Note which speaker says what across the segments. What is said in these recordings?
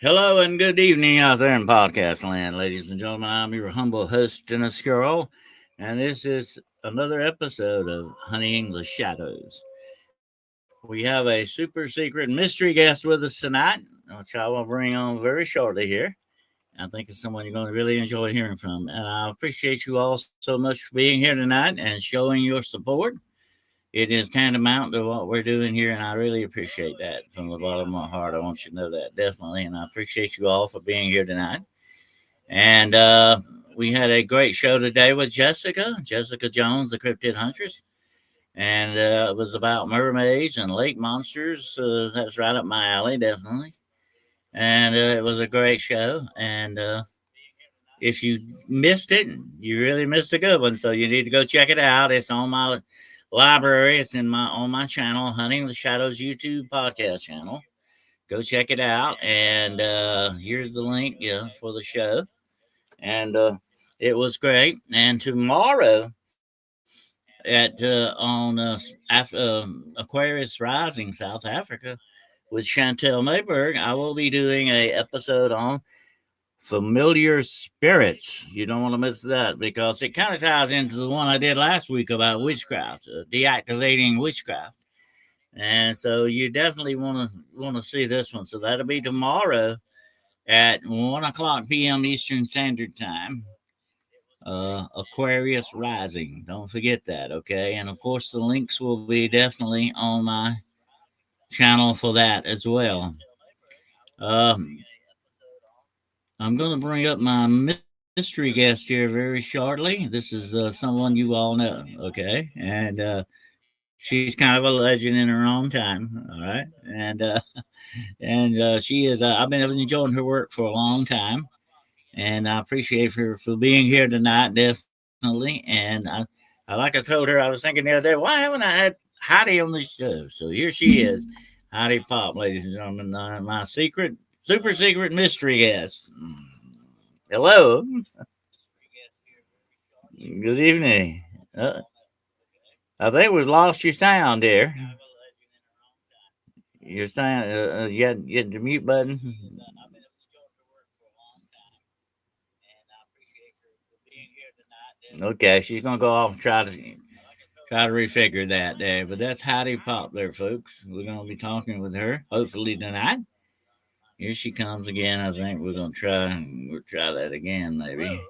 Speaker 1: Hello and good evening out there in podcast land, ladies and gentlemen. I'm your humble host, Dennis Carroll, and this is another episode of Hunting the Shadows. We have a super secret mystery guest with us tonight, which I will bring on very shortly here. I think it's someone you're going to really enjoy hearing from. And I appreciate you all so much for being here tonight and showing your support. It is tantamount to what we're doing here, and I really appreciate that from the bottom of my heart. I want you to know that definitely, and I appreciate you all for being here tonight. And we had a great show today with Jessica Jones, the cryptid huntress, and it was about mermaids and lake monsters. That's right up my alley, definitely. And it was a great show. And if you missed it, you really missed a good one. So you need to go check it out. It's on my library. It's in my on my channel, Hunting the Shadows YouTube podcast channel. Go check it out. And here's the link, for the show. And it was great. And tomorrow on Aquarius Rising, South Africa, with Chantel Mayberg, I will be doing a episode on familiar spirits. You don't want to miss that because it kind of ties into the one I did last week about witchcraft, deactivating witchcraft. And so you definitely want to see this one. So that'll be tomorrow at 1 o'clock p.m. Eastern Standard Time. Aquarius Rising. Don't forget that, okay? And of course, the links will be definitely on my channel for that as well. Um, I'm going to bring up my mystery guest here very shortly. This is someone you all know, okay? And she's kind of a legend in her own time, all right? And she is. I've been enjoying her work for a long time, and I appreciate her for being here tonight, definitely. And like I told her, I was thinking the other day, why haven't I had Heidi on the show? So here she is, Heidi Popp, ladies and gentlemen, my super secret mystery guest. Hello. Good evening. I think we've lost your sound there. Your sound, you had the mute button. Okay, she's gonna go off and try to refigure that there. But that's Heidi Pop there, folks. We're gonna be talking with her hopefully tonight. Here she comes again. I think we'll try that again maybe.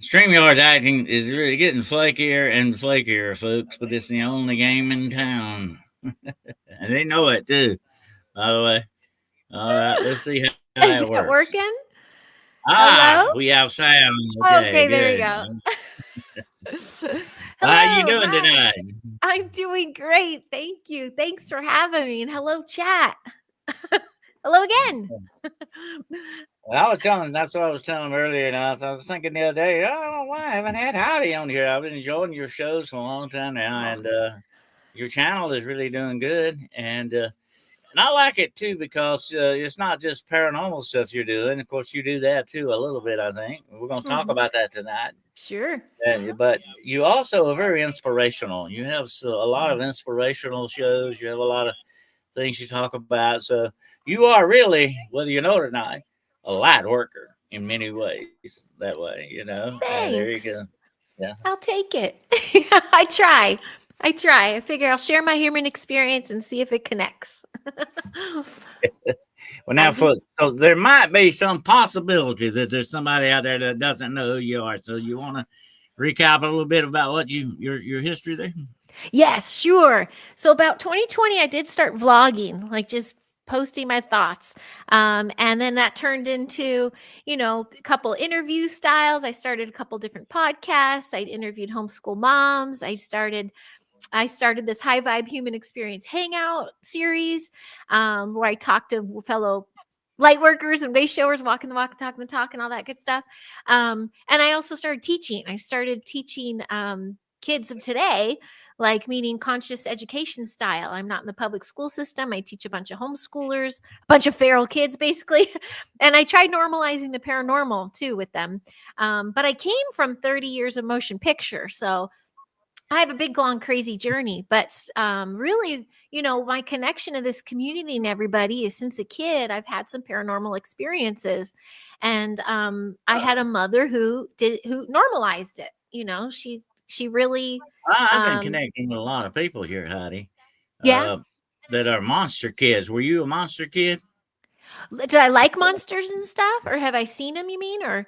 Speaker 1: StreamYard's acting is really getting flakier and flakier, folks, but it's the only game in town. And they know it too, by the way. All right, let's see how it
Speaker 2: Is
Speaker 1: works.
Speaker 2: it working?
Speaker 1: Ah,
Speaker 2: Hello?
Speaker 1: we have sound. Okay,
Speaker 2: Okay, there
Speaker 1: good.
Speaker 2: we go.
Speaker 1: How you
Speaker 2: Hello,
Speaker 1: doing
Speaker 2: hi.
Speaker 1: tonight?
Speaker 2: I'm doing great. Thank you. Thanks for having me. And hello, chat. Hello again.
Speaker 1: Well, that's what I was telling him earlier. And I was thinking the other day, I don't know why I haven't had Heidi on here. I've been enjoying your shows for a long time now,
Speaker 2: Oh,
Speaker 1: and your channel is really doing good. And I like it too because it's not just paranormal stuff you're doing. Of course, you do that too a little bit. I think we're going to talk about that tonight.
Speaker 2: sure.
Speaker 1: But you also are very inspirational. You have a lot of inspirational shows. You have a lot of things you talk about. So you are really, whether you know it or not, a light worker in many ways. That way, And there you go.
Speaker 2: Thanks.
Speaker 1: Yeah.
Speaker 2: I'll take it. I try. I try. I figure I'll share my human experience and see if it connects.
Speaker 1: Well,
Speaker 2: I
Speaker 1: now,
Speaker 2: do.
Speaker 1: so there might be some possibility that there's somebody out there that doesn't know who you are. So you want to recap a little bit about what your history there?
Speaker 2: Yes, sure. So about 2020, I did start vlogging, like just posting my thoughts. And then that turned into, a couple interview styles. I started a couple different podcasts. I interviewed homeschool moms. I started this high vibe human experience hangout series, where I talked to fellow light workers and base showers, walking the walk, talking the talk, and all that good stuff. And I also started teaching. I started teaching kids of today, like meaning conscious education style. I'm not in the public school system. I teach a bunch of homeschoolers, a bunch of feral kids, basically. And I tried normalizing the paranormal too with them. But I came from 30 years of motion picture. So I have a big, long, crazy journey, but really, my connection to this community and everybody is since a kid. I've had some paranormal experiences, and I had a mother who normalized it. She really,
Speaker 1: I've been
Speaker 2: um,
Speaker 1: connecting with a lot of people here, Heidi,
Speaker 2: yeah.
Speaker 1: uh, that are monster kids. Were you a monster kid?
Speaker 2: Did I like monsters and stuff, or have I seen them? You mean, or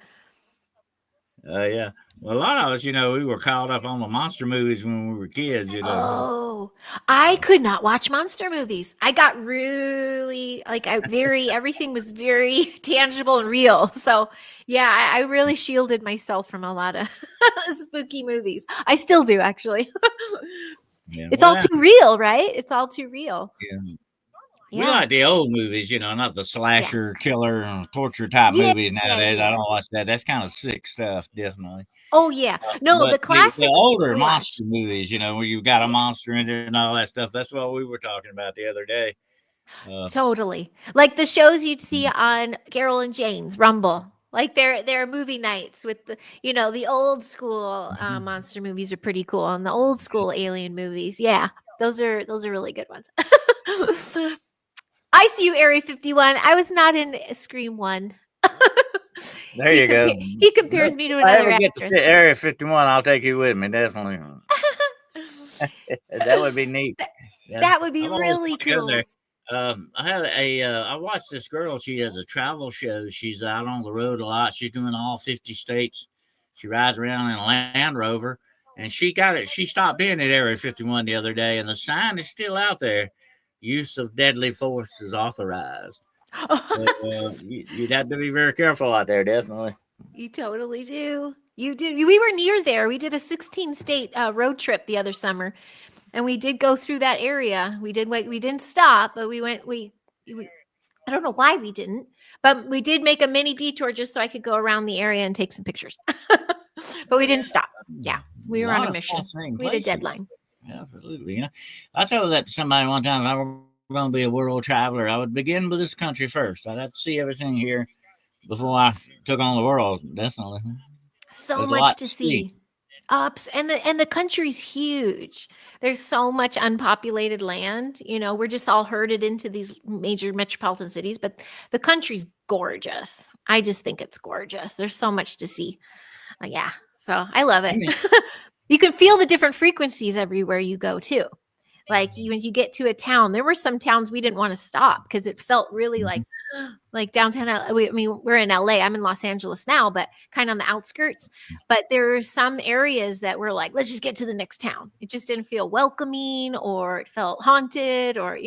Speaker 1: Yeah. Well, a lot of us, we were caught up on the monster movies when we were kids.
Speaker 2: oh, I could not watch monster movies. I got really like everything was very tangible and real. So yeah, I really shielded myself from a lot of spooky movies. I still do actually.
Speaker 1: Yeah.
Speaker 2: It's all
Speaker 1: Well,
Speaker 2: too real, right? It's all too real.
Speaker 1: yeah. We
Speaker 2: Yeah.
Speaker 1: like the old movies, not the
Speaker 2: Yeah.
Speaker 1: slasher, killer, torture type
Speaker 2: Yeah.
Speaker 1: movies
Speaker 2: Yeah.
Speaker 1: nowadays. I
Speaker 2: Yeah.
Speaker 1: don't watch that. That's kind of sick stuff, definitely.
Speaker 2: Oh yeah. No,
Speaker 1: But
Speaker 2: the
Speaker 1: the
Speaker 2: classics
Speaker 1: older
Speaker 2: we watched.
Speaker 1: monster movies, where you've got a
Speaker 2: Yeah.
Speaker 1: monster in there and all that stuff. That's what we were talking about the other day. Uh,
Speaker 2: Totally. Like the shows you'd see
Speaker 1: mm,
Speaker 2: on Carol and Jane's Rumble. Like their movie nights with the old school
Speaker 1: mhm.
Speaker 2: monster movies are pretty cool, and the old school alien movies. Yeah, those are really good ones. I see you, Area 51. I was not in Scream 1.
Speaker 1: There you go.
Speaker 2: He
Speaker 1: If
Speaker 2: compares me to
Speaker 1: I
Speaker 2: another
Speaker 1: ever get to
Speaker 2: actress.
Speaker 1: see Area 51, I'll take you with me, definitely. That would be neat. Yeah,
Speaker 2: That would be
Speaker 1: I've always
Speaker 2: really
Speaker 1: wanted to go there.
Speaker 2: cool.
Speaker 1: I watched this girl. She has a travel show. She's out on the road a lot. She's doing all 50 states. She rides around in a Land Rover, and she got it. She stopped in at Area 51 the other day, and the sign is still out there. Use of deadly force is authorized. So, you'd have to be very careful out there, definitely.
Speaker 2: You totally do. You do. We were near there. We did a 16 state road trip the other summer, and we did go through that area. We did wait. We didn't stop, but we went. We I don't know why we didn't, but we did make a mini detour just so I could go around the area and take some pictures. But
Speaker 1: Oh
Speaker 2: we
Speaker 1: yeah,
Speaker 2: didn't stop.
Speaker 1: a
Speaker 2: Yeah, we were on
Speaker 1: lot
Speaker 2: a
Speaker 1: of
Speaker 2: mission.
Speaker 1: fascinating
Speaker 2: We had a
Speaker 1: places.
Speaker 2: deadline.
Speaker 1: Yeah, absolutely. I told that to somebody one time. If I were going to be a world traveler, I would begin with this country first. I'd have to see everything here before I took on the world. Definitely,
Speaker 2: So
Speaker 1: there's a
Speaker 2: much
Speaker 1: lot to
Speaker 2: to
Speaker 1: see.
Speaker 2: see. Ups and the country's huge. There's so much unpopulated land. We're just all herded into these major metropolitan cities, but the country's gorgeous. I just think it's gorgeous. There's so much to see. Yeah. So I love
Speaker 1: I
Speaker 2: it.
Speaker 1: mean,
Speaker 2: You can feel the different frequencies everywhere you go too. Like when you get to a town, there were some towns we didn't want to stop because it felt really
Speaker 1: mhm,
Speaker 2: like downtown. I mean, we're in LA. I'm in Los Angeles now, but kind of on the outskirts. But there are some areas that were like, let's just get to the next town. It just didn't feel welcoming, or it felt haunted, or.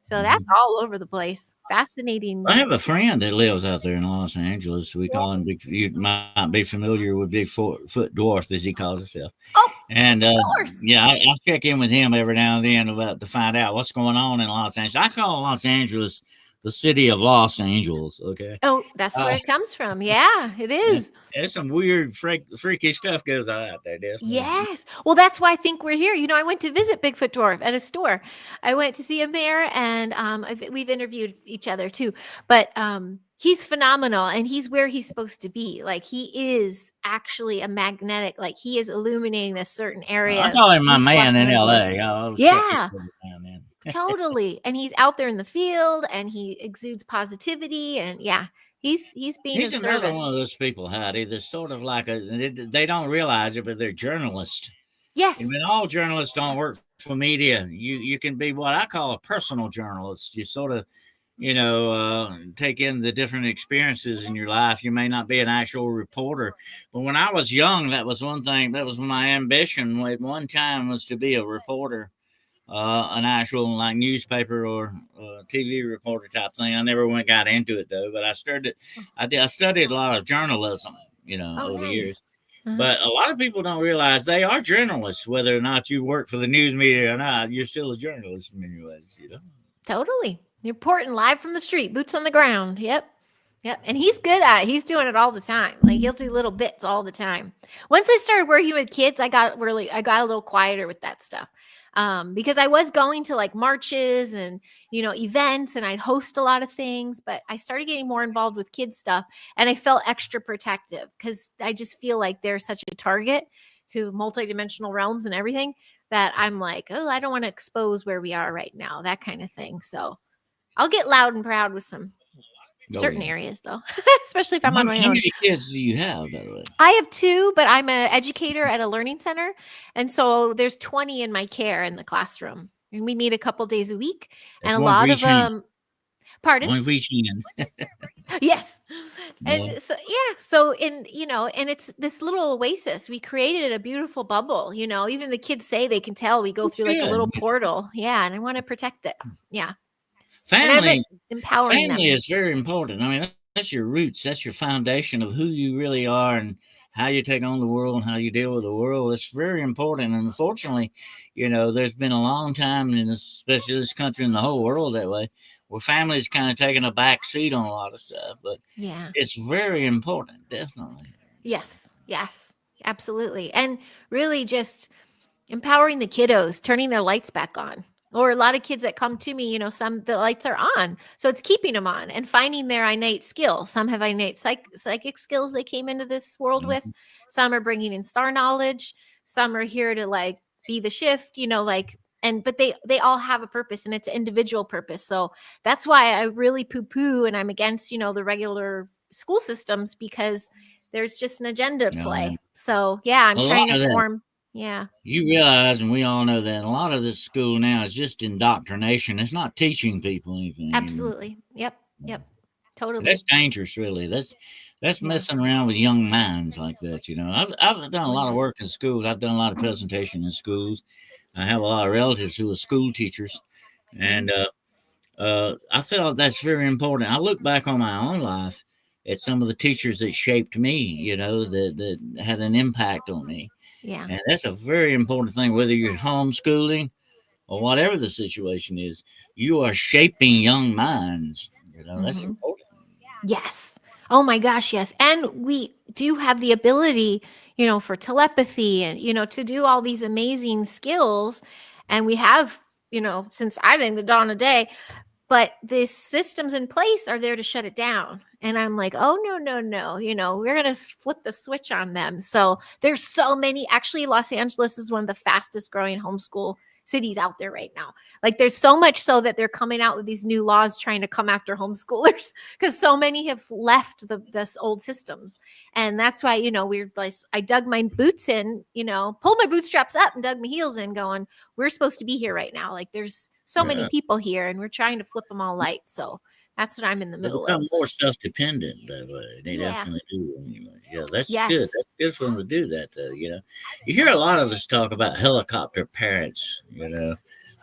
Speaker 2: So that's
Speaker 1: mhm.
Speaker 2: all over the place.
Speaker 1: I
Speaker 2: Fascinating.
Speaker 1: have a friend that lives out there in Los Angeles. We
Speaker 2: Yeah.
Speaker 1: call him Big. You might be familiar with Bigfoot Dwarf, as he calls himself.
Speaker 2: Oh,
Speaker 1: And
Speaker 2: of course.
Speaker 1: yeah, I check in with him every now and then about to find out what's going on in Los Angeles. I call Los Angeles the city of Los Angeles. Okay,
Speaker 2: Oh, that's where
Speaker 1: uh,
Speaker 2: it comes from. Yeah, it
Speaker 1: yeah,
Speaker 2: is.
Speaker 1: there's some weird, freaky stuff goes on out there. Definitely.
Speaker 2: Yes. Well, that's why I think we're here. I went to visit Bigfoot Dwarf at a store. I went to see him there, and we've interviewed each other too. But he's phenomenal, and he's where he's supposed to be. Like he is actually a magnetic. Like he is illuminating this certain
Speaker 1: I
Speaker 2: area,
Speaker 1: call him my
Speaker 2: East
Speaker 1: man
Speaker 2: Los
Speaker 1: in
Speaker 2: Angeles.
Speaker 1: L.A. I always check in
Speaker 2: Yeah,
Speaker 1: with him now and then.
Speaker 2: totally. And he's out there in the field, and he exudes positivity, and yeah, he's being
Speaker 1: He's
Speaker 2: of
Speaker 1: another one
Speaker 2: service.
Speaker 1: of those people, Heidi. That's sort of like they don't realize it, but they're journalists. And
Speaker 2: Yes.
Speaker 1: when all journalists don't work for media, you can be what I call a personal journalist. You sort of take in the different experiences in your life. You may not be an actual reporter, but when I was young, that was one thing. That was my ambition. At one time, was to be a reporter, an actual like newspaper or TV reporter type thing. I never went got into it though, but I started. I studied a lot of journalism,
Speaker 2: Oh,
Speaker 1: over the
Speaker 2: nice.
Speaker 1: years.
Speaker 2: Uh-huh.
Speaker 1: But a lot of people don't realize they are journalists, whether or not you work for the news media or not. You're still a journalist in many ways.
Speaker 2: Totally. You're reporting live from the street, boots on the ground. Yep. Yep. And he's good at it. He's doing it all the time. Like he'll do little bits all the time. Once I started working with kids, I got a little quieter with that stuff. Because I was going to like marches and events, and I'd host a lot of things, but I started getting more involved with kids stuff, and I felt extra protective because I just feel like they're such a target. to multidimensional realms and everything, that I'm like, oh, I don't want to expose where we are right now, that kind of thing. So I'll get loud and proud with some
Speaker 1: Oh
Speaker 2: certain
Speaker 1: yeah.
Speaker 2: areas though, especially if
Speaker 1: How,
Speaker 2: I'm on my
Speaker 1: how
Speaker 2: own.
Speaker 1: many kids do you have, by the way?
Speaker 2: I have two, but I'm an educator at a learning center. And so there's 20 in my care in the classroom. And we meet a couple days a week.
Speaker 1: That's
Speaker 2: And a
Speaker 1: one for
Speaker 2: lot of
Speaker 1: each hand.
Speaker 2: pardon?
Speaker 1: One for each hand.
Speaker 2: Yes. And
Speaker 1: Yeah.
Speaker 2: so yeah, so in and it's this little oasis. We created a beautiful bubble, even the kids say they can tell we go
Speaker 1: That's
Speaker 2: through like a
Speaker 1: good.
Speaker 2: little portal. Yeah, and I want to protect it. Yeah. And I'm
Speaker 1: Family,
Speaker 2: empowering
Speaker 1: family
Speaker 2: them.
Speaker 1: is very important. I mean, that's your roots. That's your foundation of who you really are and how you take on the world and how you deal with the world. It's very important. And unfortunately, there's been a long time in this, especially this country and the whole world that way, where family's kind of taking a back seat on a lot of stuff. But
Speaker 2: Yeah.
Speaker 1: it's very important, definitely.
Speaker 2: Yes. Yes. Absolutely. And really just empowering the kiddos, turning their lights back on. Or a lot of kids that come to me, some the lights are on. So it's keeping them on and finding their innate skill. Some have innate psychic skills they came into this world with.
Speaker 1: Mhm.
Speaker 2: Some are bringing in star knowledge. Some are here to like be the shift, but they all have a purpose and it's an individual purpose. So that's why I really poo poo and I'm against, the regular school systems because there's just an agenda at
Speaker 1: Oh, yeah.
Speaker 2: play. So yeah, I'm
Speaker 1: A lot
Speaker 2: trying to
Speaker 1: of that,
Speaker 2: form. Yeah.
Speaker 1: you realize, and we all know that a lot of this school now is just indoctrination. It's not teaching people anything anymore.
Speaker 2: Absolutely. Yep.
Speaker 1: Yeah.
Speaker 2: Yep. Totally.
Speaker 1: That's dangerous, really. That's
Speaker 2: Yeah.
Speaker 1: messing around with young minds like that. I've done a
Speaker 2: Oh
Speaker 1: lot of
Speaker 2: yeah.
Speaker 1: work in schools. I've done a lot of presentation in schools. I have a lot of relatives who are school teachers,
Speaker 2: Mm,
Speaker 1: and I feel that's very important. I look back on my own life at some of the teachers that shaped me. That had an impact on me,
Speaker 2: yeah.
Speaker 1: and that's a very important thing. Whether you're homeschooling or whatever the situation is, you are shaping young minds. That's
Speaker 2: Hmm.
Speaker 1: important.
Speaker 2: Yes. Oh my gosh, yes. And we do have the ability, for telepathy and, to do all these amazing skills. And we have, since I think the dawn of day, but the systems in place are there to shut it down. And I'm like, oh, no, no, no. We're going to flip the switch on them. So there's so many. Actually, Los Angeles is one of the fastest growing homeschool cities out there right now. Like there's so much so that they're coming out with these new laws trying to come after homeschoolers because so many have left this old systems. And that's why, we're like, I dug my boots in, pulled my bootstraps up and dug my heels in going, we're supposed to be here right now. Like there's so many
Speaker 1: Yeah.
Speaker 2: people here and we're trying to flip them all light. So that's what I'm in the
Speaker 1: They
Speaker 2: middle
Speaker 1: become
Speaker 2: of.
Speaker 1: more self-dependent that way. They
Speaker 2: Yeah.
Speaker 1: definitely do. Anyway. Yeah, that's good.
Speaker 2: Yes.
Speaker 1: That's good for them to do that, though. You hear a lot of us talk about helicopter parents.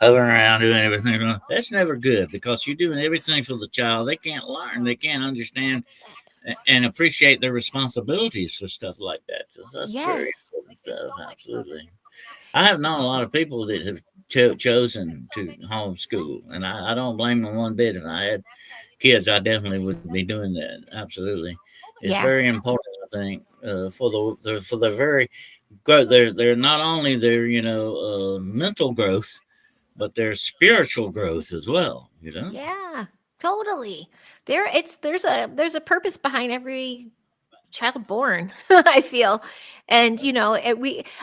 Speaker 1: Hovering around doing everything. That's never good because you're doing everything for the child. They can't learn. They can't understand and appreciate their responsibilities for stuff like that. So that's very
Speaker 2: Yes.
Speaker 1: important stuff. Absolutely. I have known a lot of people that have chosen to homeschool, and I don't blame them one bit. If I had kids, I definitely would be doing that. Absolutely, it's
Speaker 2: Yeah.
Speaker 1: very important. I think for the very growth. They're not only their mental growth, but their spiritual growth as well.
Speaker 2: Yeah. Totally. There's a purpose behind every child born. I feel. And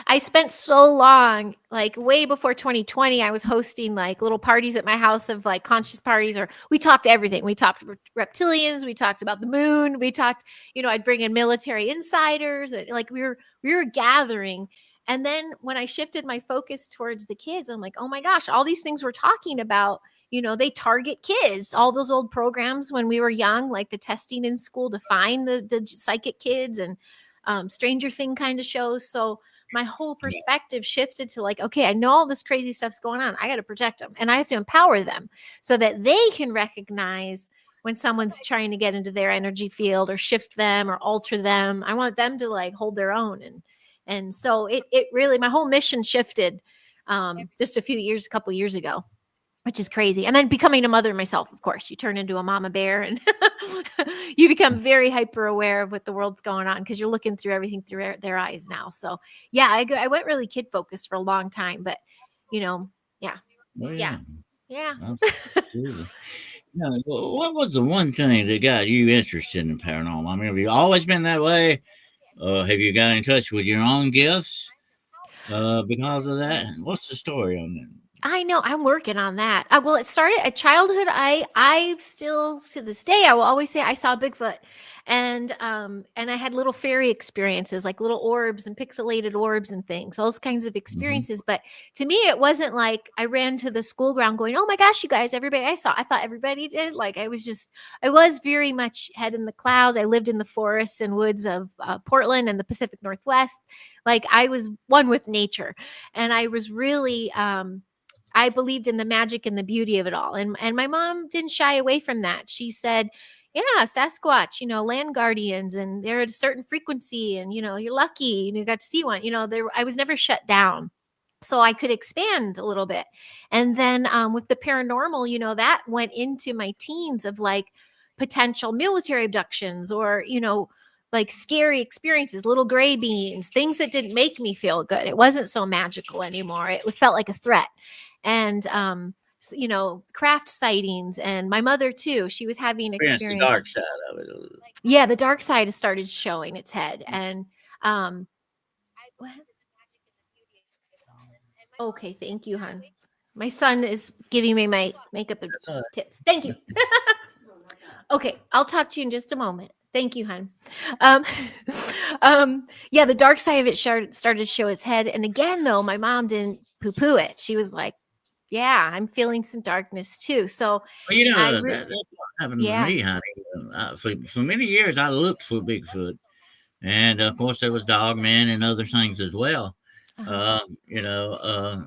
Speaker 2: I spent so long, like way before 2020, I was hosting like little parties at my house of like conscious parties, or we talked everything. We talked reptilians, we talked about the moon, we talked, I'd bring in military insiders, like we were gathering. And then when I shifted my focus towards the kids, I'm like, oh my gosh, all these things we're talking about, they target kids. All those old programs when we were young, like the testing in school to find the psychic kids and Stranger Thing kind of shows. So my whole perspective shifted to like, okay, I know all this crazy stuff's going on. I got to protect them and I have to empower them so that they can recognize when someone's trying to get into their energy field or shift them or alter them. I want them to like hold their own. And so it really, my whole mission shifted just a couple years ago, which is crazy. And then becoming a mother myself, of course, you turn into a mama bear and you become very hyper aware of what the world's going on because you're looking through everything through their eyes now. So yeah, I went really kid focused for a long time, but yeah,
Speaker 1: Oh
Speaker 2: yeah,
Speaker 1: yeah,
Speaker 2: yeah.
Speaker 1: absolutely. What was the one thing that got you interested in paranormal? I mean, have you always been that way, or have you got in touch with your own gifts? because of that. What's the story on that?
Speaker 2: I know, I'm working on that. Well, it started at childhood. I still to this day I will always say I saw Bigfoot. And I had little fairy experiences, like little orbs and pixelated orbs and things, those kinds of
Speaker 1: Hmm.
Speaker 2: experiences. But to me, it wasn't like I ran to the school ground going, "Oh my gosh, you guys, everybody I saw." I thought everybody did. Like I was very much head in the clouds. I lived in the forests and woods of Portland and the Pacific Northwest. Like I was one with nature, and I was really I believed in the magic and the beauty of it all. And my mom didn't shy away from that. She said, "Yeah, Sasquatch, land guardians, and they're at a certain frequency, and you're lucky, and you got to see one." There I was never shut down. So I could expand a little bit. And then with the paranormal, that went into my teens of like potential military abductions or, like scary experiences, little gray beans, things that didn't make me feel good. It wasn't so magical anymore. It felt like a threat. And craft sightings, and my mother too, she was having
Speaker 1: Experience the
Speaker 2: experience.
Speaker 1: dark side of it. A little.
Speaker 2: Yeah, the dark side has started showing its head. And um what? Okay, thank you, hon. My son is giving me my makeup
Speaker 1: That's all right.
Speaker 2: tips. Thank you. Okay, I'll talk to you in just a moment. Thank you, hon. Um, yeah, the dark side of it started to show its head. And again, though, my mom didn't poo-poo it. She was like, "Yeah, I'm feeling some darkness too." So
Speaker 1: Well,
Speaker 2: I,
Speaker 1: that's what happened with
Speaker 2: yeah,
Speaker 1: me, honey. For many years, I looked for Bigfoot, and of course, there was Dogman and other things as well.
Speaker 2: uh-huh.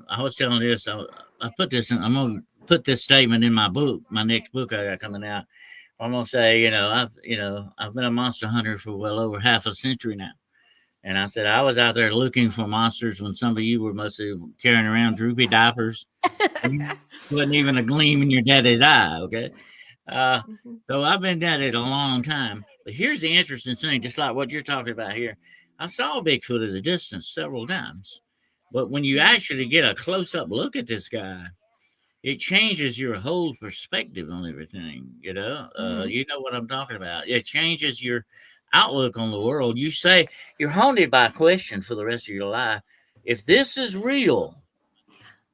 Speaker 1: I was telling this. I put this. I'm gonna put this statement in my book, my next book I got coming out. I'm gonna say, I've been a monster hunter for well over half a century now. And I said, I was out there looking for monsters when some of you were mostly carrying around droopy diapers. Wasn't even a gleam in your daddy's eye, okay? Uh,
Speaker 2: Mhm.
Speaker 1: so I've been at it a long time. But here's the interesting thing, just like what you're talking about here. I saw Bigfoot at a distance several times. But when you
Speaker 2: Yeah.
Speaker 1: actually get a close up look at this guy, it changes your whole perspective on everything.
Speaker 2: Hmm.
Speaker 1: You know what I'm talking about. It changes your outlook on the world. You say you're haunted by a question for the rest of your life. If this is real,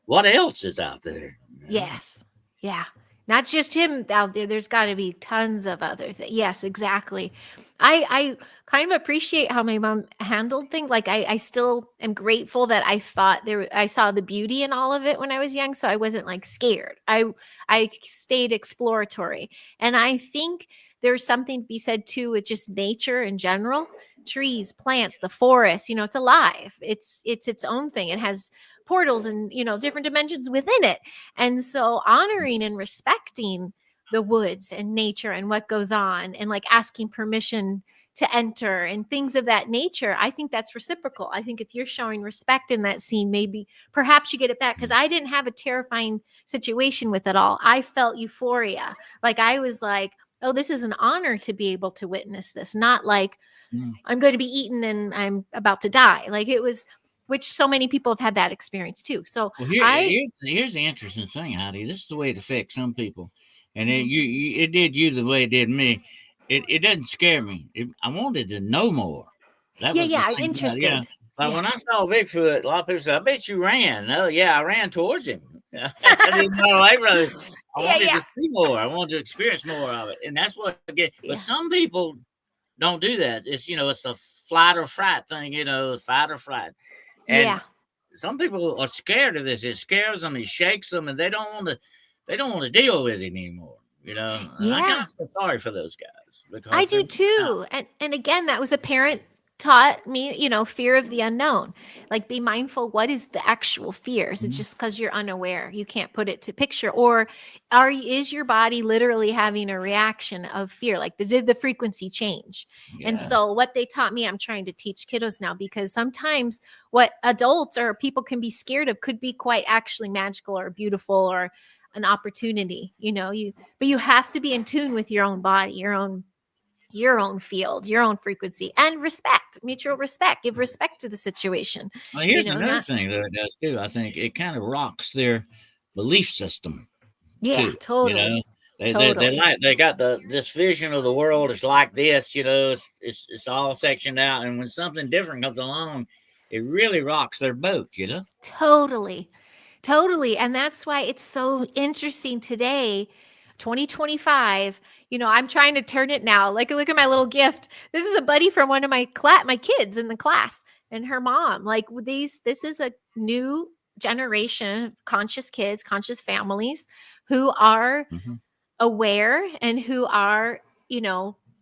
Speaker 1: what else is out there?
Speaker 2: Yes. Yeah. Not just him out there. There's got to be tons of other things. Yes, exactly. I kind of appreciate how my mom handled things. Like I still am grateful that I thought I saw the beauty in all of it when I was young, so I wasn't like scared. I stayed exploratory. And I think there's something to be said too with just nature in general. Trees, plants, the forest, it's alive. It's its own thing. It has portals and different dimensions within it. And so honoring and respecting the woods and nature and what goes on, and like asking permission to enter and things of that nature, I think that's reciprocal. I think if you're showing respect in that scene, maybe perhaps you get it back. Because I didn't have a terrifying situation with it all. I felt euphoria. Like I was like, "Oh, this is an honor to be able to witness this," not like
Speaker 1: Mm.
Speaker 2: I'm going to be eaten and I'm about to die. Like it was, which so many people have had that experience too. So
Speaker 1: Well,
Speaker 2: I,
Speaker 1: here's the interesting thing, Heidi. This is the way it affects some people, and
Speaker 2: mhm.
Speaker 1: it did you the way it did me. It doesn't scare me. I wanted to know more. That
Speaker 2: Yeah,
Speaker 1: was
Speaker 2: yeah,
Speaker 1: the
Speaker 2: I'm
Speaker 1: thing about it. Yeah.
Speaker 2: interested.
Speaker 1: Like
Speaker 2: Yeah.
Speaker 1: when I saw Bigfoot, a lot of people said, "I bet you ran." No, yeah, I ran towards him. I didn't run away from it. I
Speaker 2: Yeah,
Speaker 1: wanted to
Speaker 2: yeah,
Speaker 1: see more. I wanted to experience more of it, and that's what I get. But
Speaker 2: yeah.
Speaker 1: some people don't do that. It's a flight or fright thing. Fight or flight, and
Speaker 2: Yeah.
Speaker 1: some people are scared of this. It scares them. It shakes them, and they don't want to. They don't want to deal with it anymore. And I kind
Speaker 2: Yeah.
Speaker 1: of feel sorry for those guys
Speaker 2: I
Speaker 1: because they're
Speaker 2: do too. And again, that was a parent taught me, fear of the unknown. Like be mindful, what is the actual fear? Is it
Speaker 1: Mhm.
Speaker 2: just because you're unaware? You can't put it to picture. Or is your body literally having a reaction of fear? Like did the frequency change? And
Speaker 1: Yeah.
Speaker 2: so what they taught me, I'm trying to teach kiddos now, because sometimes what adults or people can be scared of could be quite actually magical or beautiful or an opportunity, but you have to be in tune with your own body, your own field, your own frequency, and respect, mutual respect. Give respect to the situation.
Speaker 1: Well, here's another
Speaker 2: Not
Speaker 1: thing that it does too. I think it kind of rocks their belief system
Speaker 2: yeah,
Speaker 1: too. You know,
Speaker 2: totally.
Speaker 1: they
Speaker 2: Totally.
Speaker 1: like they got this vision of the world is like this. It's all sectioned out, and when something different comes along, it really rocks their boat, you know?
Speaker 2: Totally. Totally. And that's why it's so interesting today, 2025. I'm trying to turn it now. Like, look at my little gift. This is a buddy from one of my kids in the class and her mom. Like, this is a new generation of conscious kids, conscious families who are
Speaker 1: Hmm.
Speaker 2: aware and who are,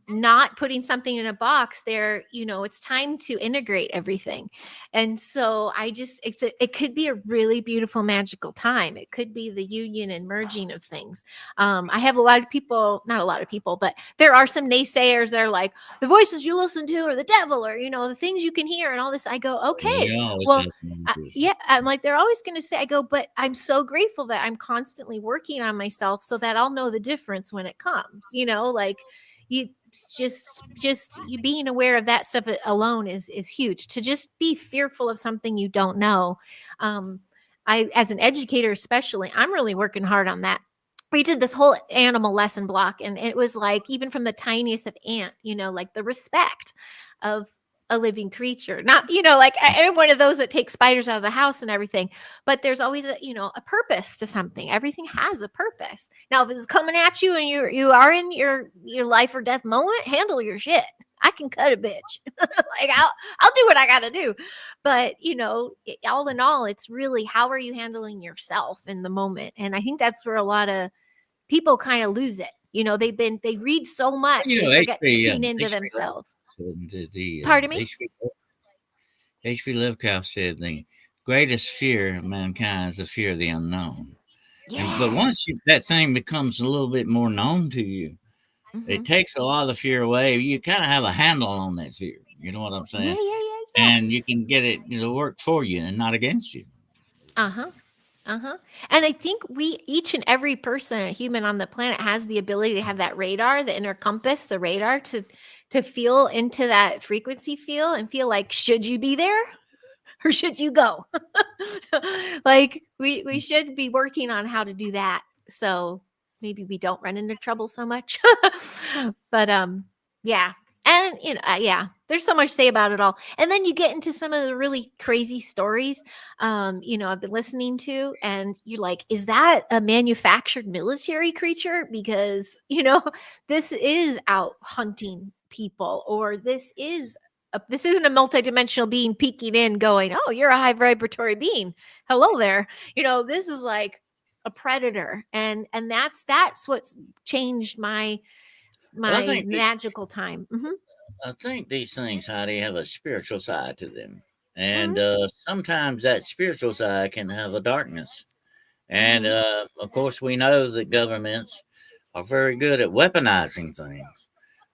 Speaker 2: not putting something in a box. It's time to integrate everything. And so it could be a really beautiful, magical time. It could be the union and merging of things. I have a lot of people, not a lot of people, but there are some naysayers. They're like, the voices you listen to are the devil, or, the things you can hear and all this. I go, okay,
Speaker 1: You always
Speaker 2: well,
Speaker 1: have some
Speaker 2: yeah, I'm like, they're always going to say, I go, but I'm so grateful that I'm constantly working on myself so that I'll know the difference when it comes, like you just you being aware of that stuff alone is huge. To just be fearful of something you don't know. Um, I, as an educator, especially, I'm really working hard on that. We did this whole animal lesson block, and it was like, even from the tiniest of ant, like the respect of a living creature, not, like I'm one of those that takes spiders out of the house and everything, but there's always a purpose to something. Everything has a purpose. Now, if it's coming at you and you are in your life or death moment, handle your shit. I can cut a bitch. Like, I'll do what I got to do. But, all in all, it's really, how are you handling yourself in the moment? And I think that's where a lot of people kind of lose it. They read so much, they forget to tune into
Speaker 1: H.P.
Speaker 2: themselves.
Speaker 1: Lovecraft said
Speaker 2: Pardon me?
Speaker 1: H.P. Lovecraft said the greatest fear of mankind is the fear of the unknown. But
Speaker 2: Yes.
Speaker 1: once that thing becomes a little bit more known to you, it
Speaker 2: Hmm.
Speaker 1: takes a lot of the fear away. You kind of have a handle on that fear. You know what I'm
Speaker 2: Yeah,
Speaker 1: saying?
Speaker 2: yeah, yeah, yeah.
Speaker 1: And you can get it to work for you and not against you.
Speaker 2: Uh-huh. Uh-huh. And I think we, each and every person, a human on the planet, has the ability to have that radar, the inner compass, the radar, to feel into that frequency field and feel like, should you be there or should you go? Like, we should be working on how to do that. So maybe we don't run into trouble so much. But yeah. And yeah, there's so much to say about it all. And then you get into some of the really crazy stories I've been listening to, and you're like, is that a manufactured military creature? Because, this is out hunting people, or this isn't a multidimensional being peeking in going, oh, you're a high vibratory being. Hello there. This is like a predator. And that's what's changed my
Speaker 1: Well,
Speaker 2: my magical time. Hmm.
Speaker 1: I think these things, Heidi, have a spiritual side to them, and
Speaker 2: Hmm.
Speaker 1: sometimes that spiritual side can have a darkness. And
Speaker 2: Hmm.
Speaker 1: of course, we know that governments are very good at weaponizing things.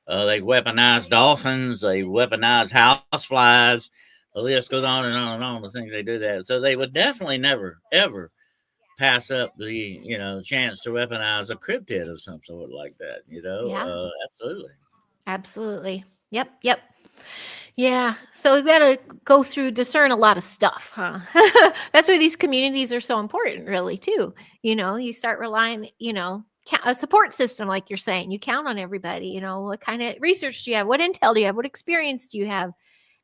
Speaker 1: They weaponize dolphins, they weaponize houseflies. The list goes on and on and on. The things they do that, so they would definitely never ever pass up the chance to weaponize a cryptid of some sort like that.
Speaker 2: Yeah,
Speaker 1: Absolutely.
Speaker 2: absolutely. Yep, yep. Yeah. So we got to go through, discern a lot of stuff, huh? That's why these communities are so important, really, too. You start relying, a support system, like you're saying. You count on everybody. What kind of research do you have? What intel do you have? What experience do you have?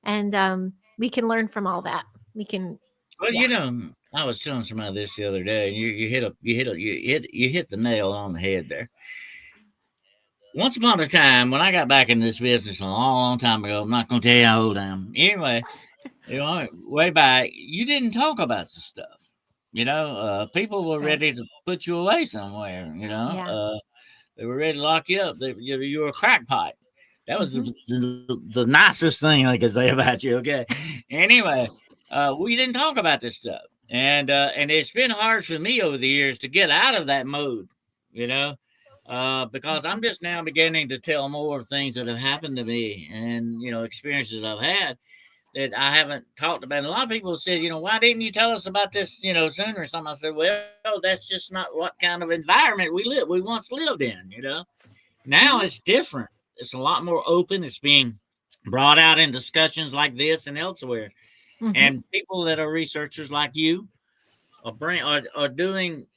Speaker 2: And we can learn from all that. We can,
Speaker 1: Well,
Speaker 2: yeah.
Speaker 1: I was telling somebody this the other day, and you hit the nail on the head there. Once upon a time, when I got back in this business a long, long time ago, I'm not going to tell you how old I am. Anyway, way back, you didn't talk about the stuff. People were
Speaker 2: Right.
Speaker 1: ready to put you away somewhere.
Speaker 2: Yeah.
Speaker 1: They were ready to lock you up. You were a crackpot. That was
Speaker 2: Hmm.
Speaker 1: the nicest thing I could say about you. Okay. Anyway, we didn't talk about this stuff, and it's been hard for me over the years to get out of that mode. You know, because I'm
Speaker 2: Hmm.
Speaker 1: just now beginning to tell more of things that have happened to me, and experiences I've had that I haven't talked about. And a lot of people said, why didn't you tell us about this, sooner or something? I said, well, that's just not what kind of environment we once lived in. Now
Speaker 2: Hmm.
Speaker 1: it's different. It's a lot more open. It's being brought out in discussions like this and elsewhere.
Speaker 2: Hmm.
Speaker 1: And people that are researchers like you are doing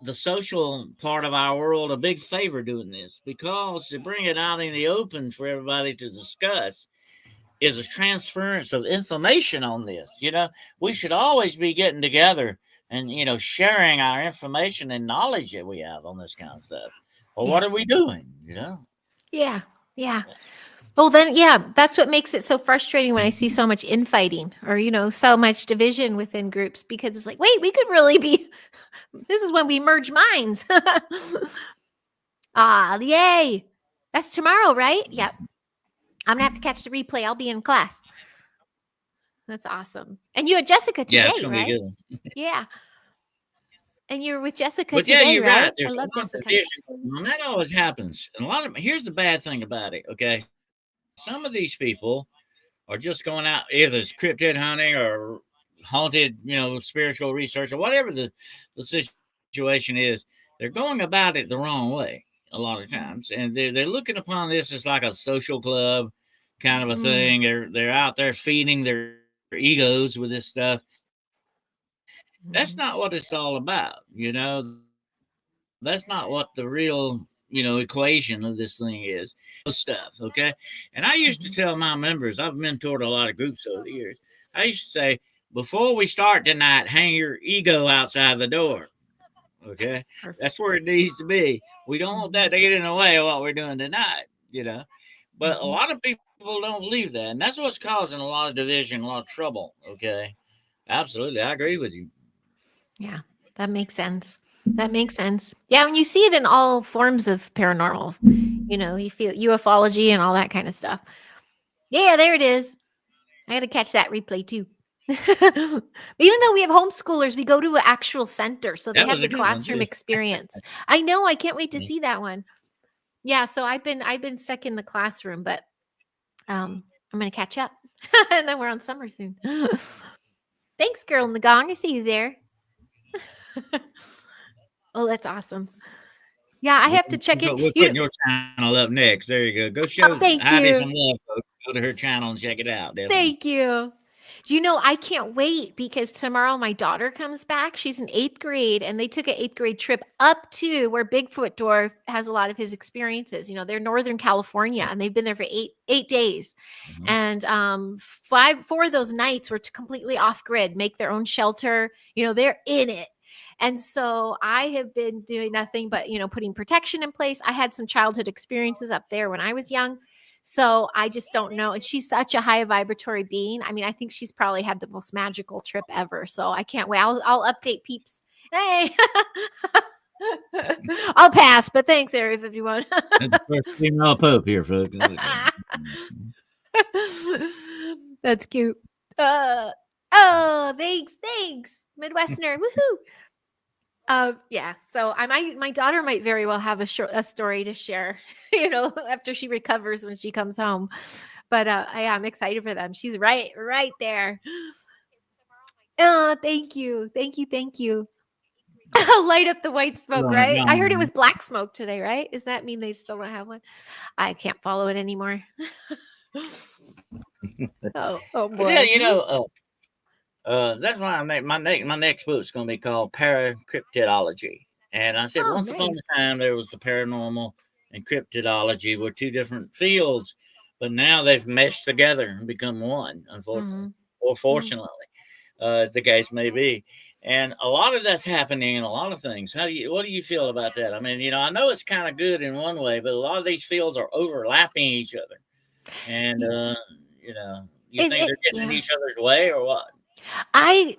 Speaker 1: the social part of our world a big favor doing this, because they bring it out in the open for everybody to discuss. is a transference of information on this. We should always be getting together and sharing our information and knowledge that we have on this kind of stuff. Well, what are
Speaker 2: Yes.
Speaker 1: we doing?
Speaker 2: Yeah. Yeah. Well, then, yeah, that's what makes it so frustrating when I see so much infighting or, so much division within groups because it's like, wait, we could really be, this is when we merge minds. Yay. That's tomorrow, right? Yep. I'm going to have to catch the replay. I'll be in class. That's awesome. And you had Jessica
Speaker 1: Yeah, it's
Speaker 2: today,
Speaker 1: gonna be a
Speaker 2: right?
Speaker 1: good one.
Speaker 2: Yeah. And you're with Jessica
Speaker 1: But yeah,
Speaker 2: today,
Speaker 1: you're right.
Speaker 2: right? I
Speaker 1: There's
Speaker 2: love
Speaker 1: a lot of
Speaker 2: Jessica.
Speaker 1: division going on. That always happens. And here's the bad thing about it. Okay, some of these people are just going out, either it's cryptid hunting or haunted, spiritual research or whatever the situation is. They're going about it the wrong way a lot of times,
Speaker 2: Mm,
Speaker 1: and they're looking upon this as like a social club kind of a
Speaker 2: mm,
Speaker 1: thing. They're out there feeding their egos with this stuff. That's not what it's all about.
Speaker 2: mm,
Speaker 1: That's not what the real equation of this thing is. Ego stuff, okay? And I used to tell my members, I've
Speaker 2: mhm.
Speaker 1: mentored a lot of groups over the years. I used to say, before we start tonight, hang your ego outside the door. Okay, that's where it needs to
Speaker 2: Perfect.
Speaker 1: be. We don't want that to get in the
Speaker 2: Mhm,
Speaker 1: way of what we're doing tonight. But a lot of
Speaker 2: mhm.
Speaker 1: people don't believe that, and that's what's causing a lot of division, a lot of trouble. Okay, absolutely, I agree with you.
Speaker 2: Yeah, that makes sense. That makes sense. Yeah, when you see it in all forms of paranormal, you feel ufology and all that kind of stuff. Yeah, there it is. I got to catch that replay too. Even though we have homeschoolers, we go to an actual center, so they
Speaker 1: That
Speaker 2: have
Speaker 1: was
Speaker 2: the
Speaker 1: a good one
Speaker 2: classroom
Speaker 1: too.
Speaker 2: experience. I know. I can't wait to see that one. Yeah, so I've been stuck in the classroom, but I'm gonna catch up, and then we're on summer soon. Thanks, girl in the gong. I see you there. Oh, that's awesome. Yeah, I have to check in.
Speaker 1: We're putting your channel up next. There you go. Go show
Speaker 2: Oh, thank
Speaker 1: Heidi some
Speaker 2: you.
Speaker 1: love, folks. Go to her channel and check it out. Definitely.
Speaker 2: Thank you. Do you know, I can't wait because tomorrow my daughter comes back. She's in 8th grade, and they took an 8th grade trip up to where Bigfoot Dwarf has a lot of his experiences. They're Northern California, and they've been there for eight days.
Speaker 1: Mhm.
Speaker 2: And 4 of those nights were to completely off grid, make their own shelter. They're in it. And so I have been doing nothing but, putting protection in place. I had some childhood experiences up there when I was young. So I just don't know. And she's such a high vibratory being. I mean, I think she's probably had the most magical trip ever. So I can't wait. I'll update peeps. Hey, I'll pass, but thanks, Area 51.
Speaker 1: That's the first female pope here, folks.
Speaker 2: That's cute. Uh, oh, thanks, Midwesterner. Woohoo! Yeah. So my daughter might very well have a story to share, after she recovers when she comes home. But I'm excited for them. She's right there. Oh, thank you. Light up the white smoke,
Speaker 1: Feeling it
Speaker 2: right? I heard it
Speaker 1: gone.
Speaker 2: was black smoke today, right? Does that mean they still don't have one? I can't follow it anymore. Oh
Speaker 1: But yeah,
Speaker 2: boy.
Speaker 1: that's why my next book's going to be called Paracryptidology. And I said,
Speaker 2: Oh,
Speaker 1: once upon
Speaker 2: nice.
Speaker 1: a time, there was the paranormal and cryptidology were two different fields, but now they've meshed together and become one, unfortunately,
Speaker 2: Mhm.
Speaker 1: or
Speaker 2: Mhm.
Speaker 1: fortunately, as the case may be. And a lot of that's happening in a lot of things. What do you feel about that? I mean, I know it's kind of good in one way, but a lot of these fields are overlapping each other. And,
Speaker 2: Y-
Speaker 1: you think they're getting in
Speaker 2: yeah.
Speaker 1: each other's way or what?
Speaker 2: I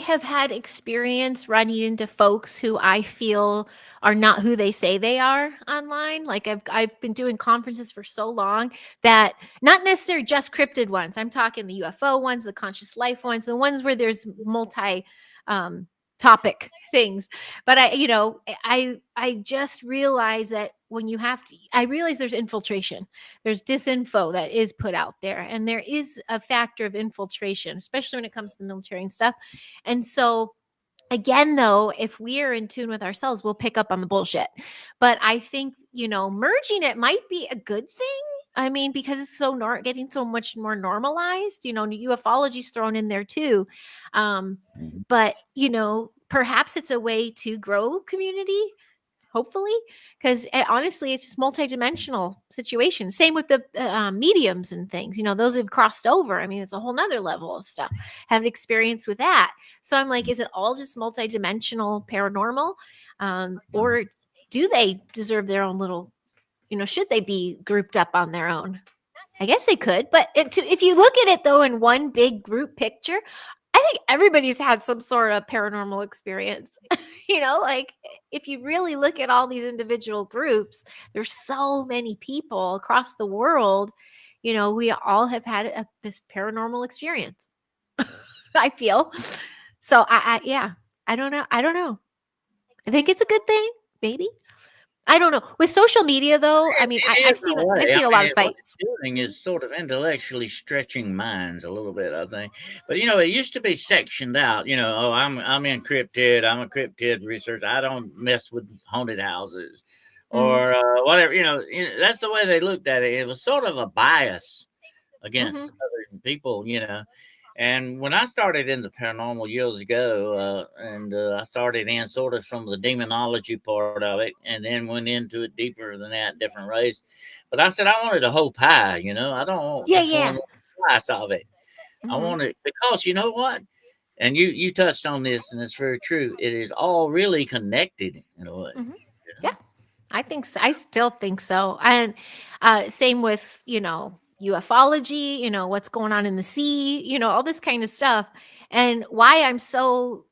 Speaker 2: have had experience running into folks who I feel are not who they say they are online. Like I've been doing conferences for so long that not necessarily just cryptid ones. I'm talking the UFO ones, the conscious life ones, the ones where there's multi um topic things. But I just realize that when you have to I realize there's infiltration, there's disinfo that is put out there, and there is a factor of infiltration, especially when it comes to the military and stuff. And so again, though, if we are in tune with ourselves, we'll pick up on the bullshit. But I think merging it might be a good thing. I mean, because it's getting so much more normalized. Ufology's thrown in there too. um
Speaker 1: Mhm.
Speaker 2: but perhaps it's a way to grow community. hopefully, because honestly, it's just multidimensional situation. Same with the mediums and things. Those who've crossed over. I mean, it's a whole nother level of stuff. Have experience with that. So I'm like, is it all just multidimensional paranormal, or do they deserve their own little? Should they be grouped up on their own? I guess they could, but if you look at it though in one big group picture, I think everybody's had some sort of paranormal experience. Like if you really look at all these individual groups, there's so many people across the world. We all have had this paranormal experience. I feel so. Yeah. I don't know. I don't know. I think it's a good thing. Maybe. I don't know. With social media, though, I mean,
Speaker 1: It
Speaker 2: I've
Speaker 1: is in
Speaker 2: seen
Speaker 1: a
Speaker 2: I've
Speaker 1: way. I
Speaker 2: seen a
Speaker 1: mean,
Speaker 2: lot of
Speaker 1: what
Speaker 2: fights.
Speaker 1: it's doing is sort of intellectually stretching minds a little bit, I think. But it used to be sectioned out. Oh, I'm encrypted. I'm a cryptid researcher. I don't mess with haunted houses,
Speaker 2: Mm-hmm.
Speaker 1: or whatever. That's the way they looked at it. It was sort of a bias
Speaker 2: Mm-hmm.
Speaker 1: against other people. And when I started in the paranormal years ago, and I started in sort of from the demonology part of it, and then went into it deeper than that, different race. But I said I wanted a whole pie. I don't want
Speaker 2: Yeah,
Speaker 1: just one
Speaker 2: yeah.
Speaker 1: little slice of it. I
Speaker 2: Mm-hmm.
Speaker 1: want it because you know what? And you touched on this, and it's very true. It is all really connected in a way.
Speaker 2: Mm-hmm.
Speaker 1: You
Speaker 2: Yeah. I think so. I still think so. And same with, ufology, what's going on in the sea, all this kind of stuff. And why I'm so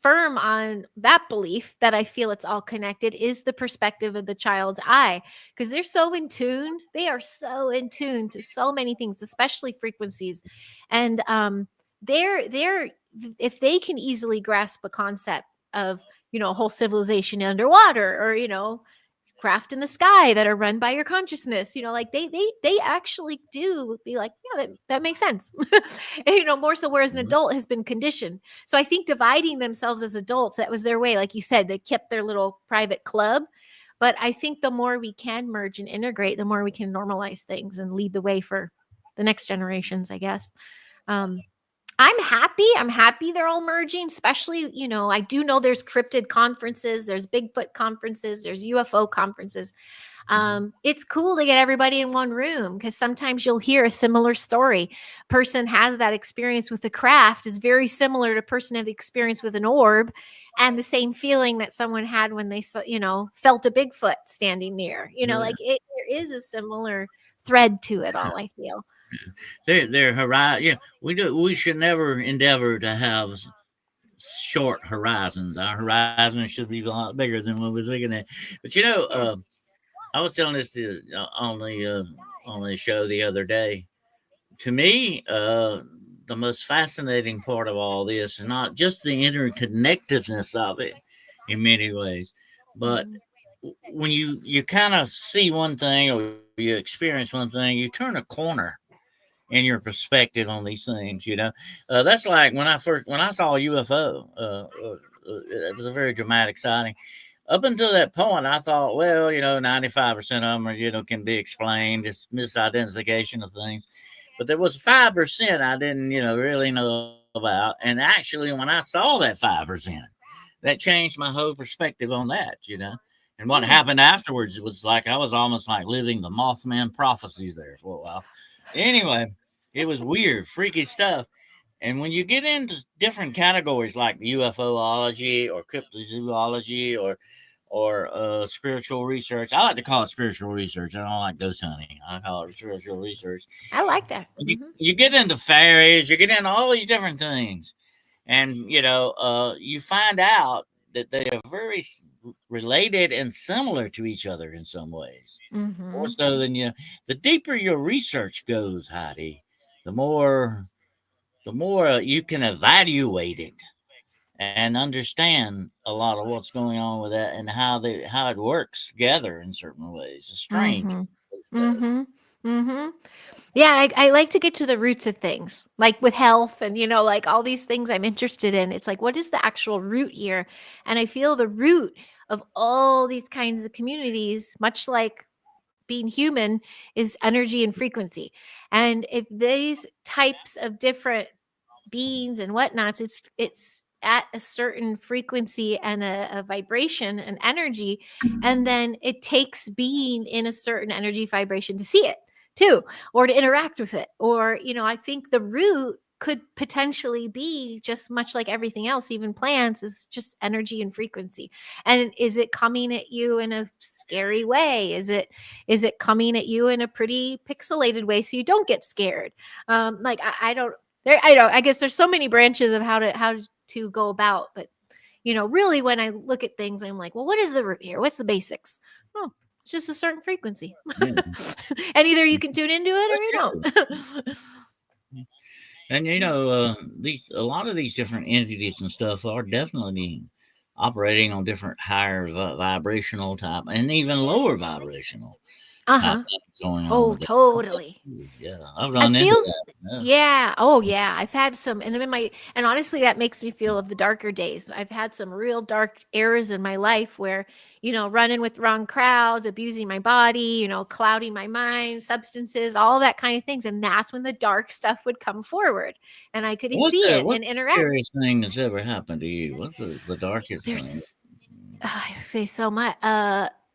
Speaker 2: firm on that belief that I feel it's all connected is the perspective of the child's eye, because they're so in tune. They are so in tune to so many things, especially frequencies. And they're if they can easily grasp a concept of, a whole civilization underwater, or, craft in the sky that are run by your consciousness, like they actually do be like, yeah, that makes sense. And, more so, whereas an
Speaker 1: know?
Speaker 2: adult has been conditioned. So I think dividing themselves as adults, that was their way. Like you said, they kept their little private club. But I think the more we can merge and integrate, the more we can normalize things and lead the way for the next generations, I guess. um I'm happy. I'm happy they're all merging, especially, I do know there's cryptid conferences, there's Bigfoot conferences, there's UFO conferences.
Speaker 1: Mhm.
Speaker 2: It's cool to get everybody in one room, because sometimes you'll hear a similar story. Person has that experience with the craft is very similar to person have the experience with an orb, and the same feeling that someone had when they saw, felt a Bigfoot standing near.
Speaker 1: Yeah.
Speaker 2: Like there is a similar thread to it all, I feel.
Speaker 1: They're horizon. We should never endeavor to have short horizons. Our horizons should be a lot bigger than what we're looking at. But
Speaker 2: Yeah.
Speaker 1: I was telling this on the show the other day. To me, the most fascinating part of all this is not just the interconnectedness of it in many ways, but
Speaker 2: Mhm.
Speaker 1: when you kind of see one thing or you experience one thing, you turn a corner in your perspective on these things. That's like when I saw a UFO. It was a very dramatic sighting. Up until that point, I thought, well, 95% of them are, can be explained. It's misidentification of things. But there was 5% I didn't, really know about. And actually, when I saw that 5%, that changed my whole perspective on that. And what
Speaker 2: Hmm.
Speaker 1: happened afterwards was like I was almost like living the Mothman prophecies there for a while. Anyway, it was weird, freaky stuff. And when you get into different categories like UFOlogy or cryptozoology or spiritual research, I like to call it spiritual research. I don't like ghost hunting. I call it spiritual research.
Speaker 2: I like that.
Speaker 1: You get into fairies, you get into all these different things, and you find out that they are very related and similar to each other in some ways, more
Speaker 2: Hmm.
Speaker 1: so than you. The deeper your research goes, Heidi, the more you can evaluate it and understand a lot of what's going on with that and how it works together in certain ways. It's strange.
Speaker 2: Mhm.
Speaker 1: It does.
Speaker 2: Mhm. Mhm. Yeah, I like to get to the roots of things, like with health and, like all these things I'm interested in. It's like, what is the actual root here? And I feel the root of all these kinds of communities, much like being human, is energy and frequency. And if these types of different beings and whatnots, it's at a certain frequency and a vibration, an energy, and then it takes being in a certain energy vibration to see it too, or to interact with it. Or, I think the root could potentially be just much like everything else, even plants, is just energy and frequency. And is it coming at you in a scary way? Is it coming at you in a pretty pixelated way so you don't get scared? Like I don't there I don't I guess there's so many branches of how to go about, but really when I look at things, I'm like, well, what is the root here? What's the basics? Oh, it's just a certain frequency.
Speaker 1: Yeah,
Speaker 2: And either you can tune into it or
Speaker 1: that's
Speaker 2: you
Speaker 1: true.
Speaker 2: don't.
Speaker 1: And these a lot of these different entities and stuff are definitely operating on different higher vibrational type and even lower vibrational type
Speaker 2: Uh-huh.
Speaker 1: things going on
Speaker 2: Oh,
Speaker 1: with it.
Speaker 2: totally.
Speaker 1: Yeah, I've
Speaker 2: I
Speaker 1: run into
Speaker 2: feels
Speaker 1: that. Yeah.
Speaker 2: Yeah. Oh, yeah. I've had some, and I'm in my, and honestly, that makes me feel of the darker days. I've had some real dark eras in my life where, running with wrong crowds, abusing my body, clouding my mind, substances, all that kind of things. And that's when the dark stuff would come forward and I could see it
Speaker 1: What's
Speaker 2: and
Speaker 1: the
Speaker 2: interact.
Speaker 1: scariest thing that's ever happened to you? What's the darkest thing?
Speaker 2: There's I say so much.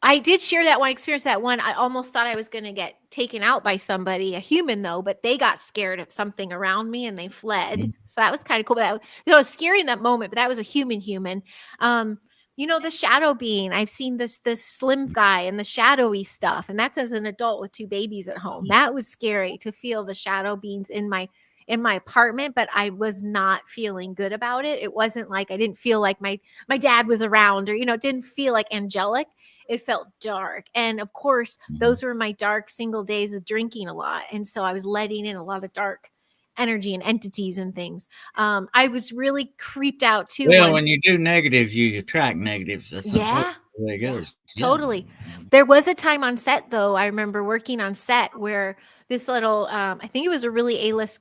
Speaker 2: I did share that one experience. That one, I almost thought I was going to get taken out by somebody, a human though, but they got scared of something around me and they fled.
Speaker 1: Mhm.
Speaker 2: So that was kind of cool. But it was scary in that moment. But that was a human. Um, the shadow being. I've seen this slim guy and the shadowy stuff, and that's as an adult with two babies at home. That was scary to feel the shadow beings in my apartment, but I was not feeling good about it. It wasn't like I didn't feel like my dad was around, or it didn't feel like angelic. It felt dark. And of course,
Speaker 1: Mhm.
Speaker 2: those were my dark single days of drinking a lot, and so I was letting in a lot of dark energy and entities and things. I was really creeped out too
Speaker 1: Well,
Speaker 2: once.
Speaker 1: when you do negatives, you attract negatives. That's unfortunately
Speaker 2: Yeah.
Speaker 1: the way it
Speaker 2: Yeah.
Speaker 1: goes. Yeah.
Speaker 2: Totally. There was a time on set though, I remember working on set where this little I think it was a really A-list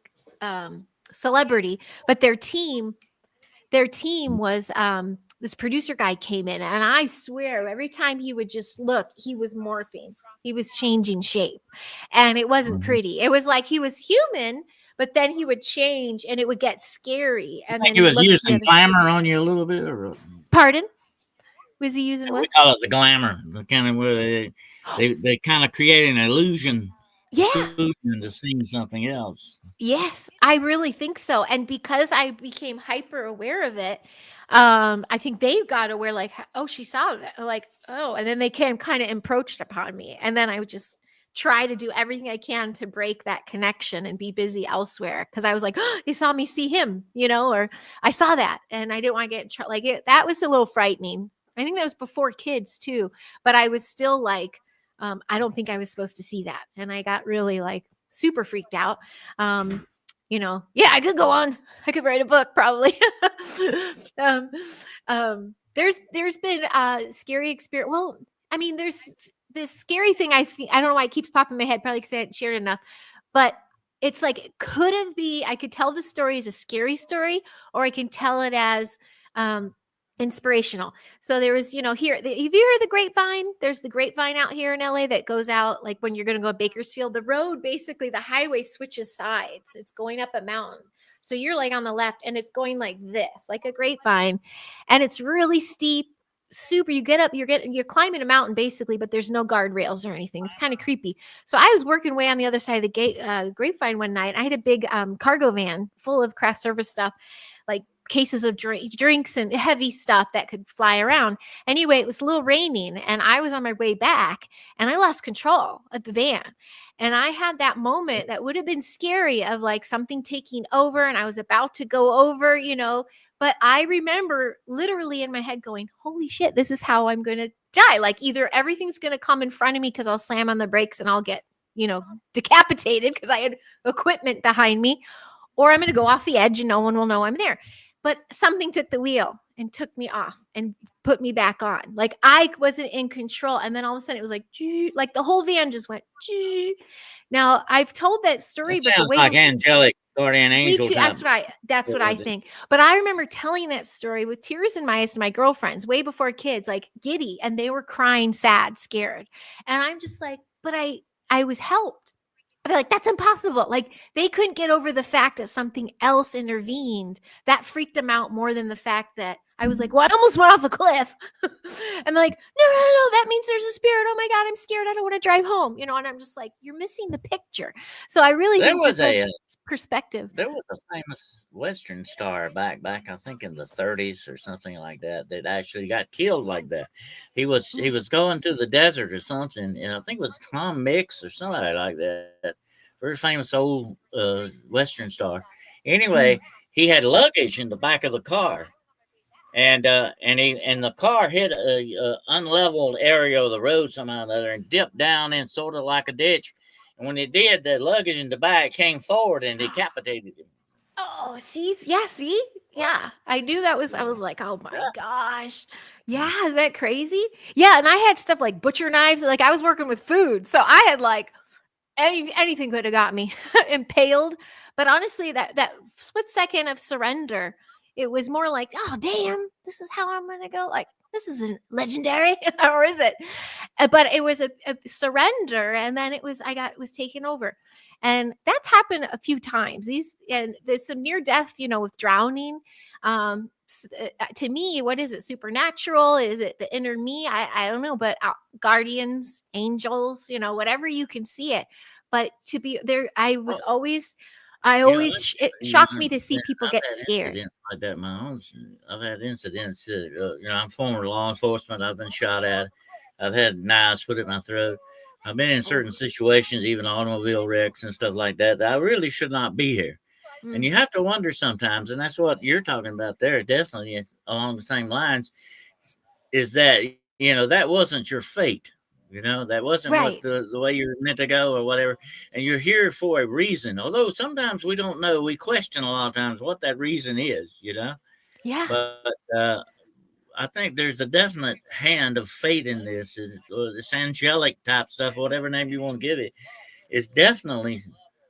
Speaker 2: celebrity, but their team was this producer guy came in, and I swear every time he would just look, he was morphing. He was changing shape. And it wasn't
Speaker 1: Mhm.
Speaker 2: pretty. It was like he was human, but then he would change and it would get scary.
Speaker 1: You
Speaker 2: And
Speaker 1: think
Speaker 2: then
Speaker 1: he
Speaker 2: he'd
Speaker 1: was
Speaker 2: look the
Speaker 1: using
Speaker 2: other.
Speaker 1: glamour on you a little bit, or
Speaker 2: Pardon? Was he using
Speaker 1: we
Speaker 2: what?
Speaker 1: call it the glamour, the kind of where they kind of create an
Speaker 2: Yeah.
Speaker 1: illusion to seeing something else.
Speaker 2: Yes, I really think so. And because I became hyper aware of it, I think they got aware, like, oh, she saw that, like, oh, and then they came kind of encroached upon me, and then I would just try to do everything I can to break that connection and be busy elsewhere because I was like, oh, they saw me see him, or I saw that, and I didn't want to get in trouble. Like that was a little frightening. I think that was before kids too, but I was still like, I don't think I was supposed to see that, and I got really like super freaked out. Yeah, I could go on. I could write a book probably. um, there's been scary experience. Well, I mean, there's this scary thing. I don't know why it keeps popping in my head. Probably because I hadn't shared enough, but it's like it could have be. I could tell the story as a scary story, or I can tell it as um, inspirational. So there was, here, have you heard of the grapevine? There's the grapevine out here in LA that goes out like when you're going to go to Bakersfield. The road, basically, the highway switches sides. It's going up a mountain. So you're like on the left and it's going like this, like a grapevine. And it's really steep, super. You get up, you're climbing a mountain basically, but there's no guardrails or anything. It's kind of creepy. So I was working way on the other side of the grapevine one night. I had a big cargo van full of craft service stuff, like cases of drinks and heavy stuff that could fly around. Anyway, it was a little raining and I was on my way back and I lost control of the van. And I had that moment that would have been scary of like something taking over and I was about to go over, but I remember literally in my head going, holy shit, this is how I'm going to die. Like either everything's going to come in front of me because I'll slam on the brakes and I'll get, decapitated because I had equipment behind me, or I'm going to go off the edge and no one will know I'm there. But something took the wheel and took me off and put me back on. Like I wasn't in control. And then all of a sudden it was like the whole van just went. Now I've told that
Speaker 1: That
Speaker 2: story, but the
Speaker 1: sounds
Speaker 2: way
Speaker 1: like angelic guardian
Speaker 2: me
Speaker 1: angel
Speaker 2: too.
Speaker 1: type.
Speaker 2: That's what I think. But I remember telling that story with tears in my eyes to my girlfriends way before kids, like giddy, and they were crying, sad, scared. And I'm just like, but I was helped. They're like, that's impossible. Like, they couldn't get over the fact that something else intervened. That freaked them out more than the fact that I was like, well, I almost went off a cliff. And like, no, no, no, that means there's a spirit. Oh my God, I'm scared. I don't want to drive home. And I'm just like, you're missing the picture. So I really
Speaker 1: There
Speaker 2: think this
Speaker 1: was
Speaker 2: whole
Speaker 1: a
Speaker 2: perspective.
Speaker 1: there was a famous Western star back I think in the 30s or something like that that actually got killed like that. He was going through the desert or something, and I think it was Tom Mix or somebody like that. Very famous old Western star. Anyway,
Speaker 2: Mm.
Speaker 1: he had luggage in the back of the car, and the car hit a unleveled area of the road somehow or another and dipped down in sort of like a ditch. And when it did, the luggage in the back came forward and decapitated him.
Speaker 2: Oh, she's yeah, see? Yeah. I knew that was I was like, "Oh my
Speaker 1: Yeah.
Speaker 2: gosh." Yeah, is that crazy? Yeah, and I had stuff like butcher knives, like I was working with food. So I had like anything could have got me impaled. But honestly, that split second of surrender, it was more like, "Oh, damn, this is how I'm going to go." Like, this isn't legendary, or is it? But it was a surrender, and then was taken over, and that's happened a few times. And there's some near death, with drowning. To me, what is it? Supernatural? Is it the inner me? I don't know, but guardians, angels, whatever you can see it. But to be there, I
Speaker 1: You know,
Speaker 2: always, it shocked me to see people
Speaker 1: I've
Speaker 2: get
Speaker 1: had
Speaker 2: scared.
Speaker 1: incidents like that. I've had incidents. I'm former law enforcement. I've been shot at. I've had knives put at my throat. I've been in
Speaker 2: Oh,
Speaker 1: certain situations, even automobile wrecks and stuff like that, that I really should not be here. And
Speaker 2: mm,
Speaker 1: you have to wonder sometimes, and that's what you're talking about there. Definitely along the same lines, is that that wasn't your fate. That wasn't what
Speaker 2: right.
Speaker 1: the way you're meant to go or whatever, and you're here for a reason. Although sometimes we don't know, we question a lot of times what that reason is.
Speaker 2: Yeah,
Speaker 1: But I think there's a definite hand of fate in or this angelic type stuff, whatever name you want to give it, is definitely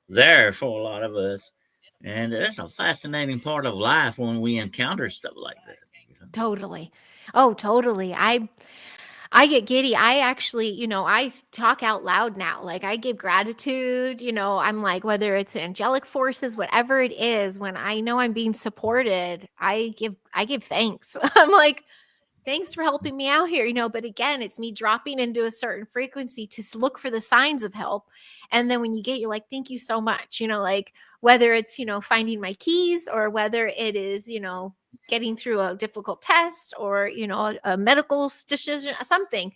Speaker 1: there for a lot of us, and that's a fascinating part of life when we encounter stuff like that.
Speaker 2: totally. Oh, totally. I get giddy. I actually, I talk out loud now. Like, I give gratitude, I'm like, whether it's angelic forces, whatever it is, when I know I'm being supported, I give thanks. I'm like, thanks for helping me out here, but again, it's me dropping into a certain frequency to look for the signs of help. And then when you get, you're like, thank you so much, like whether it's, finding my keys, or whether it is, getting through a difficult test, or, a medical decision, something,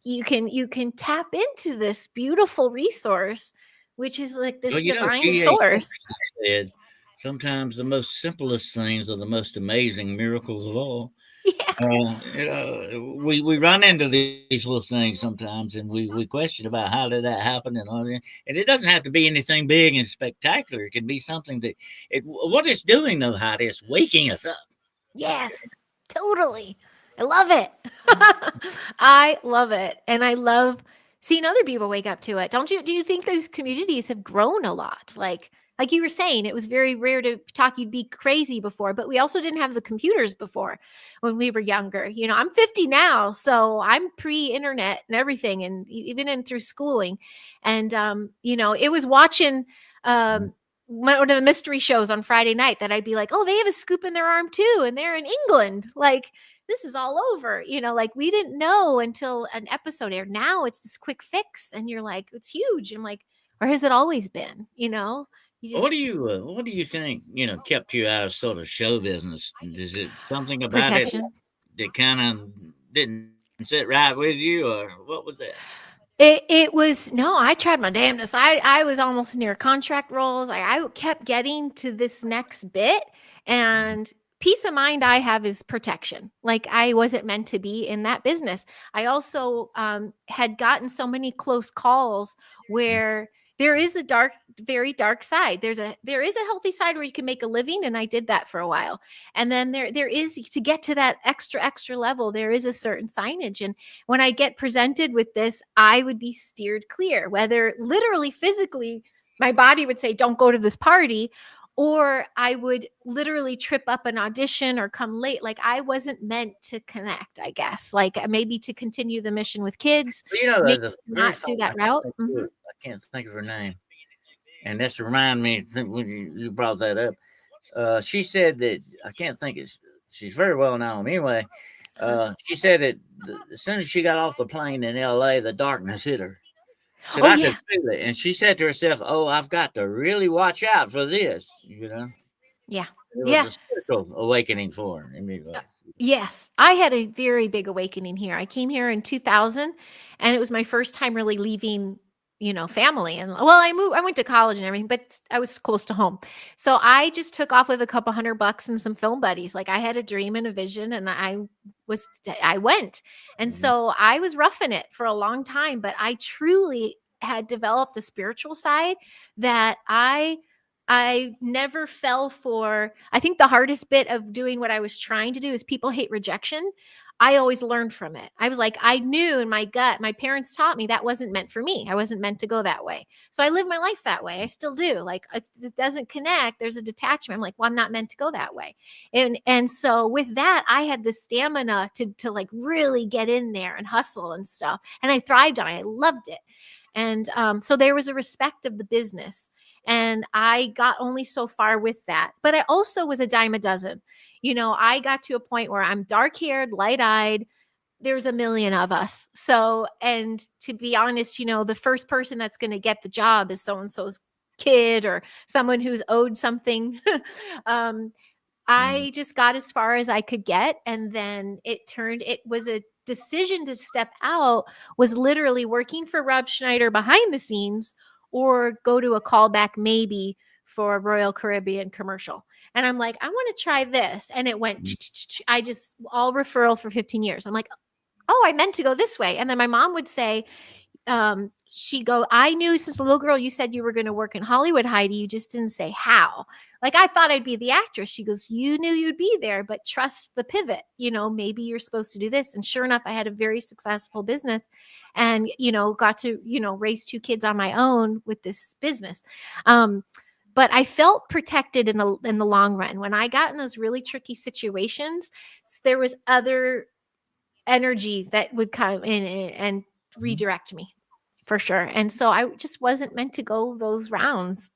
Speaker 2: you can tap into this beautiful resource, which is like this
Speaker 1: Well,
Speaker 2: divine
Speaker 1: G.A.
Speaker 2: source.
Speaker 1: Simpson said, sometimes the most simplest things are the most amazing miracles of all.
Speaker 2: Yeah.
Speaker 1: We run into these little things sometimes, and we question about how did that happen and all that. And it doesn't have to be anything big and spectacular. It can be something what it's doing though, Heidi, is waking us up.
Speaker 2: Yes, totally. I love it. I love it. And I love seeing other people wake up to it. Don't you? Do you think those communities have grown a lot? Like you were saying, it was very rare to talk. You'd be crazy before, but we also didn't have the computers before when we were younger. I'm 50 now, so I'm pre-internet and everything, and even in through schooling. And it was watching um one of the mystery shows on Friday night that I'd be like, oh, they have a scoop in their arm too, and they're in England. Like, this is all over. Like, we didn't know until an episode aired. Now it's this quick fix, and you're like, it's huge. I'm like, or has it always been? You just
Speaker 1: What do you think kept you out of sort of show business? Is it something about it
Speaker 2: protection.
Speaker 1: that kind of didn't sit right with you, or what was that?
Speaker 2: It was no, I tried my damnedest. I was almost near contract roles. I kept getting to this next bit, and peace of mind I have is protection. Like, I wasn't meant to be in that business. I also had gotten so many close calls where there is a dark, very dark side. There is a healthy side where you can make a living, and I did that for a while. And then there is, to get to that extra level, there is a certain signage. And when I get presented with this, I would be steered clear, whether literally physically my body would say, don't go to this party, or I would literally trip up an audition or come late. Like, I wasn't meant to connect, I guess, like maybe to continue the mission with kids,
Speaker 1: Well,
Speaker 2: maybe
Speaker 1: there's a very
Speaker 2: not
Speaker 1: famous,
Speaker 2: do that route.
Speaker 1: I can't think of her name. and that's remind me when you brought that up. She said that I can't think it's she's very well known anyway.
Speaker 2: Uh-huh.
Speaker 1: She said that as soon as she got off the plane in L.A., the darkness hit her. Said
Speaker 2: Oh
Speaker 1: I could
Speaker 2: yeah,
Speaker 1: feel it, and she said to herself, "Oh, I've got to really watch out for this."
Speaker 2: yeah,
Speaker 1: It was
Speaker 2: yeah.
Speaker 1: a spiritual awakening for her in many
Speaker 2: Uh,
Speaker 1: ways.
Speaker 2: yes, I had a very big awakening here. I came here in 2000, and it was my first time really leaving, family. And well, I went to college and everything, but I was close to home. So I just took off with a couple $100 and some film buddies. Like I had a dream and a vision, and I went. And
Speaker 1: Mhm.
Speaker 2: so I was roughing it for a long time, but I truly had developed a spiritual side that I never fell for. I think the hardest bit of doing what I was trying to do is people hate rejection. I always learned from it. I was like, I knew in my gut, my parents taught me that wasn't meant for me. I wasn't meant to go that way. So I live my life that way. I still do. Like if it doesn't connect, there's a detachment. I'm like, well, I'm not meant to go that way. And so with that, I had the stamina to like really get in there and hustle and stuff. And I thrived on it. I loved it. And so there was a respect of the business. And I got only so far with that. But I also was a dime a dozen. I got to a point where I'm dark haired, light eyed. There's a million of us. So, and to be honest, the first person that's going to get the job is so and so's kid or someone who's owed something. um,
Speaker 1: Mhm.
Speaker 2: I just got as far as I could get. And then it was a decision to step out, was literally working for Rob Schneider behind the scenes or go to a callback maybe for a Royal Caribbean commercial. And I'm like, I want to try this. And it went, I just all referral for 15 years. I'm like, oh, I meant to go this way. And then my mom would say, she go, I knew since a little girl you said you were going to work in Hollywood, Heidi. You just didn't say how. Like I thought I'd be the actress. She goes, you knew you'd be there, but trust the pivot. Maybe you're supposed to do this. And sure enough, I had a very successful business, and got to raise two kids on my own with this business. But I felt protected in the long run. When I got in those really tricky situations, there was other energy that would come in and
Speaker 1: Mhm.
Speaker 2: redirect me for sure. And so I just wasn't meant to go those rounds.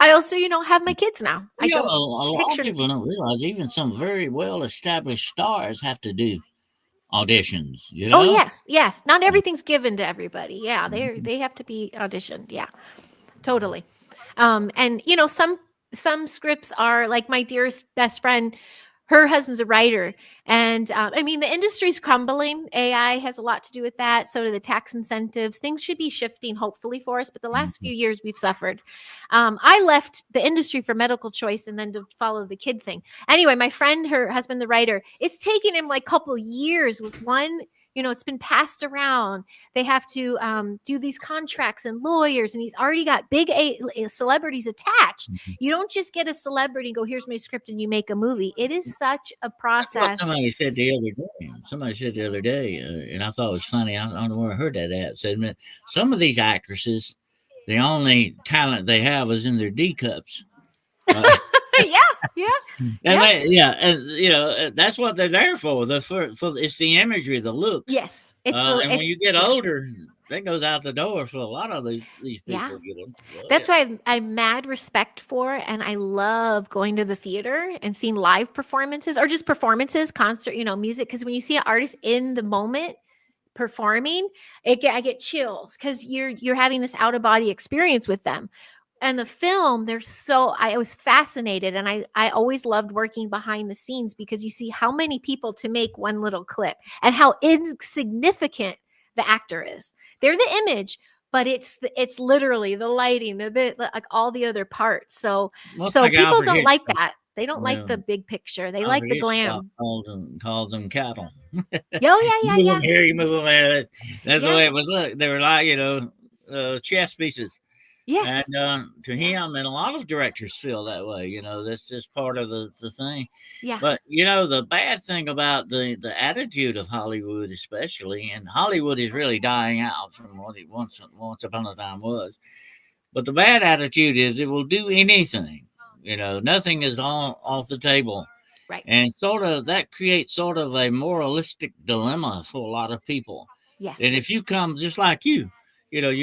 Speaker 2: I also, have my kids now. I don't
Speaker 1: A lot of
Speaker 2: picture.
Speaker 1: people don't realize even some very well established stars have to do auditions.
Speaker 2: Oh yes, yes. Not
Speaker 1: Uh,
Speaker 2: everything's given to everybody. Yeah,
Speaker 1: mhm.
Speaker 2: they have to be auditioned. Yeah, totally. And some scripts are like my dearest best friend. Her husband's a writer, and I mean the industry's crumbling. AI has a lot to do with that. So do the tax incentives. Things should be shifting, hopefully, for us. But the last
Speaker 1: Mhm.
Speaker 2: few years we've suffered. I left the industry for medical choice and then to follow the kid thing. Anyway, my friend, her husband, the writer, it's taken him like a couple years with one. It's been passed around. They have to do these contracts and lawyers, and he's already got big celebrities attached.
Speaker 1: Mhm.
Speaker 2: You don't just get a celebrity and go, here's my script, and you make a movie. It is such a
Speaker 1: That's what
Speaker 2: process.
Speaker 1: somebody said the other day. Somebody said the other day, and I thought it was funny. I don't know where I heard that at. Said, "Man, some of these actresses, the only talent they have is in their D cups." Uh,
Speaker 2: Yeah, yeah,
Speaker 1: and
Speaker 2: yeah.
Speaker 1: yeah, and that's what they're there for. For it's the imagery, the looks.
Speaker 2: Yes, it's the
Speaker 1: And when you
Speaker 2: it's
Speaker 1: get
Speaker 2: yes,
Speaker 1: older, that goes out the door for a lot of these
Speaker 2: yeah.
Speaker 1: people. Oh
Speaker 2: That's
Speaker 1: yeah.
Speaker 2: why I'm mad respect for, and I love going to the theater and seeing live performances or just performances, concert, music. Because when you see an artist in the moment performing, I get chills because you're having this out of body experience with them. And the film, I was fascinated, and I always loved working behind the scenes because you see how many people to make one little clip and how insignificant the actor is. They're the image, but it's literally the lighting, the bit, like all the other parts. So
Speaker 1: Well, it's
Speaker 2: so
Speaker 1: like
Speaker 2: people
Speaker 1: Alfred
Speaker 2: don't like
Speaker 1: Hitchcock.
Speaker 2: that. They don't like
Speaker 1: Yeah,
Speaker 2: the big picture. They like
Speaker 1: Alfred
Speaker 2: the
Speaker 1: Hitchcock
Speaker 2: glam.
Speaker 1: called them cattle.
Speaker 2: Oh
Speaker 1: You
Speaker 2: yeah, yeah,
Speaker 1: move them
Speaker 2: yeah,
Speaker 1: here, you move them there. That's the
Speaker 2: yeah.
Speaker 1: way it was. Look, they were like chess pieces. And
Speaker 2: Yes,
Speaker 1: to
Speaker 2: yeah,
Speaker 1: him, and a lot of directors feel that way. That's just part of the thing.
Speaker 2: yeah,
Speaker 1: But the bad thing about the attitude of Hollywood, especially, and Hollywood is really dying out from what it once upon a time was. But the bad attitude is it will do anything. Nothing is off the table,
Speaker 2: right.
Speaker 1: and sort of that creates sort of a moralistic dilemma for a lot of people. And
Speaker 2: Yes,
Speaker 1: if you come just like you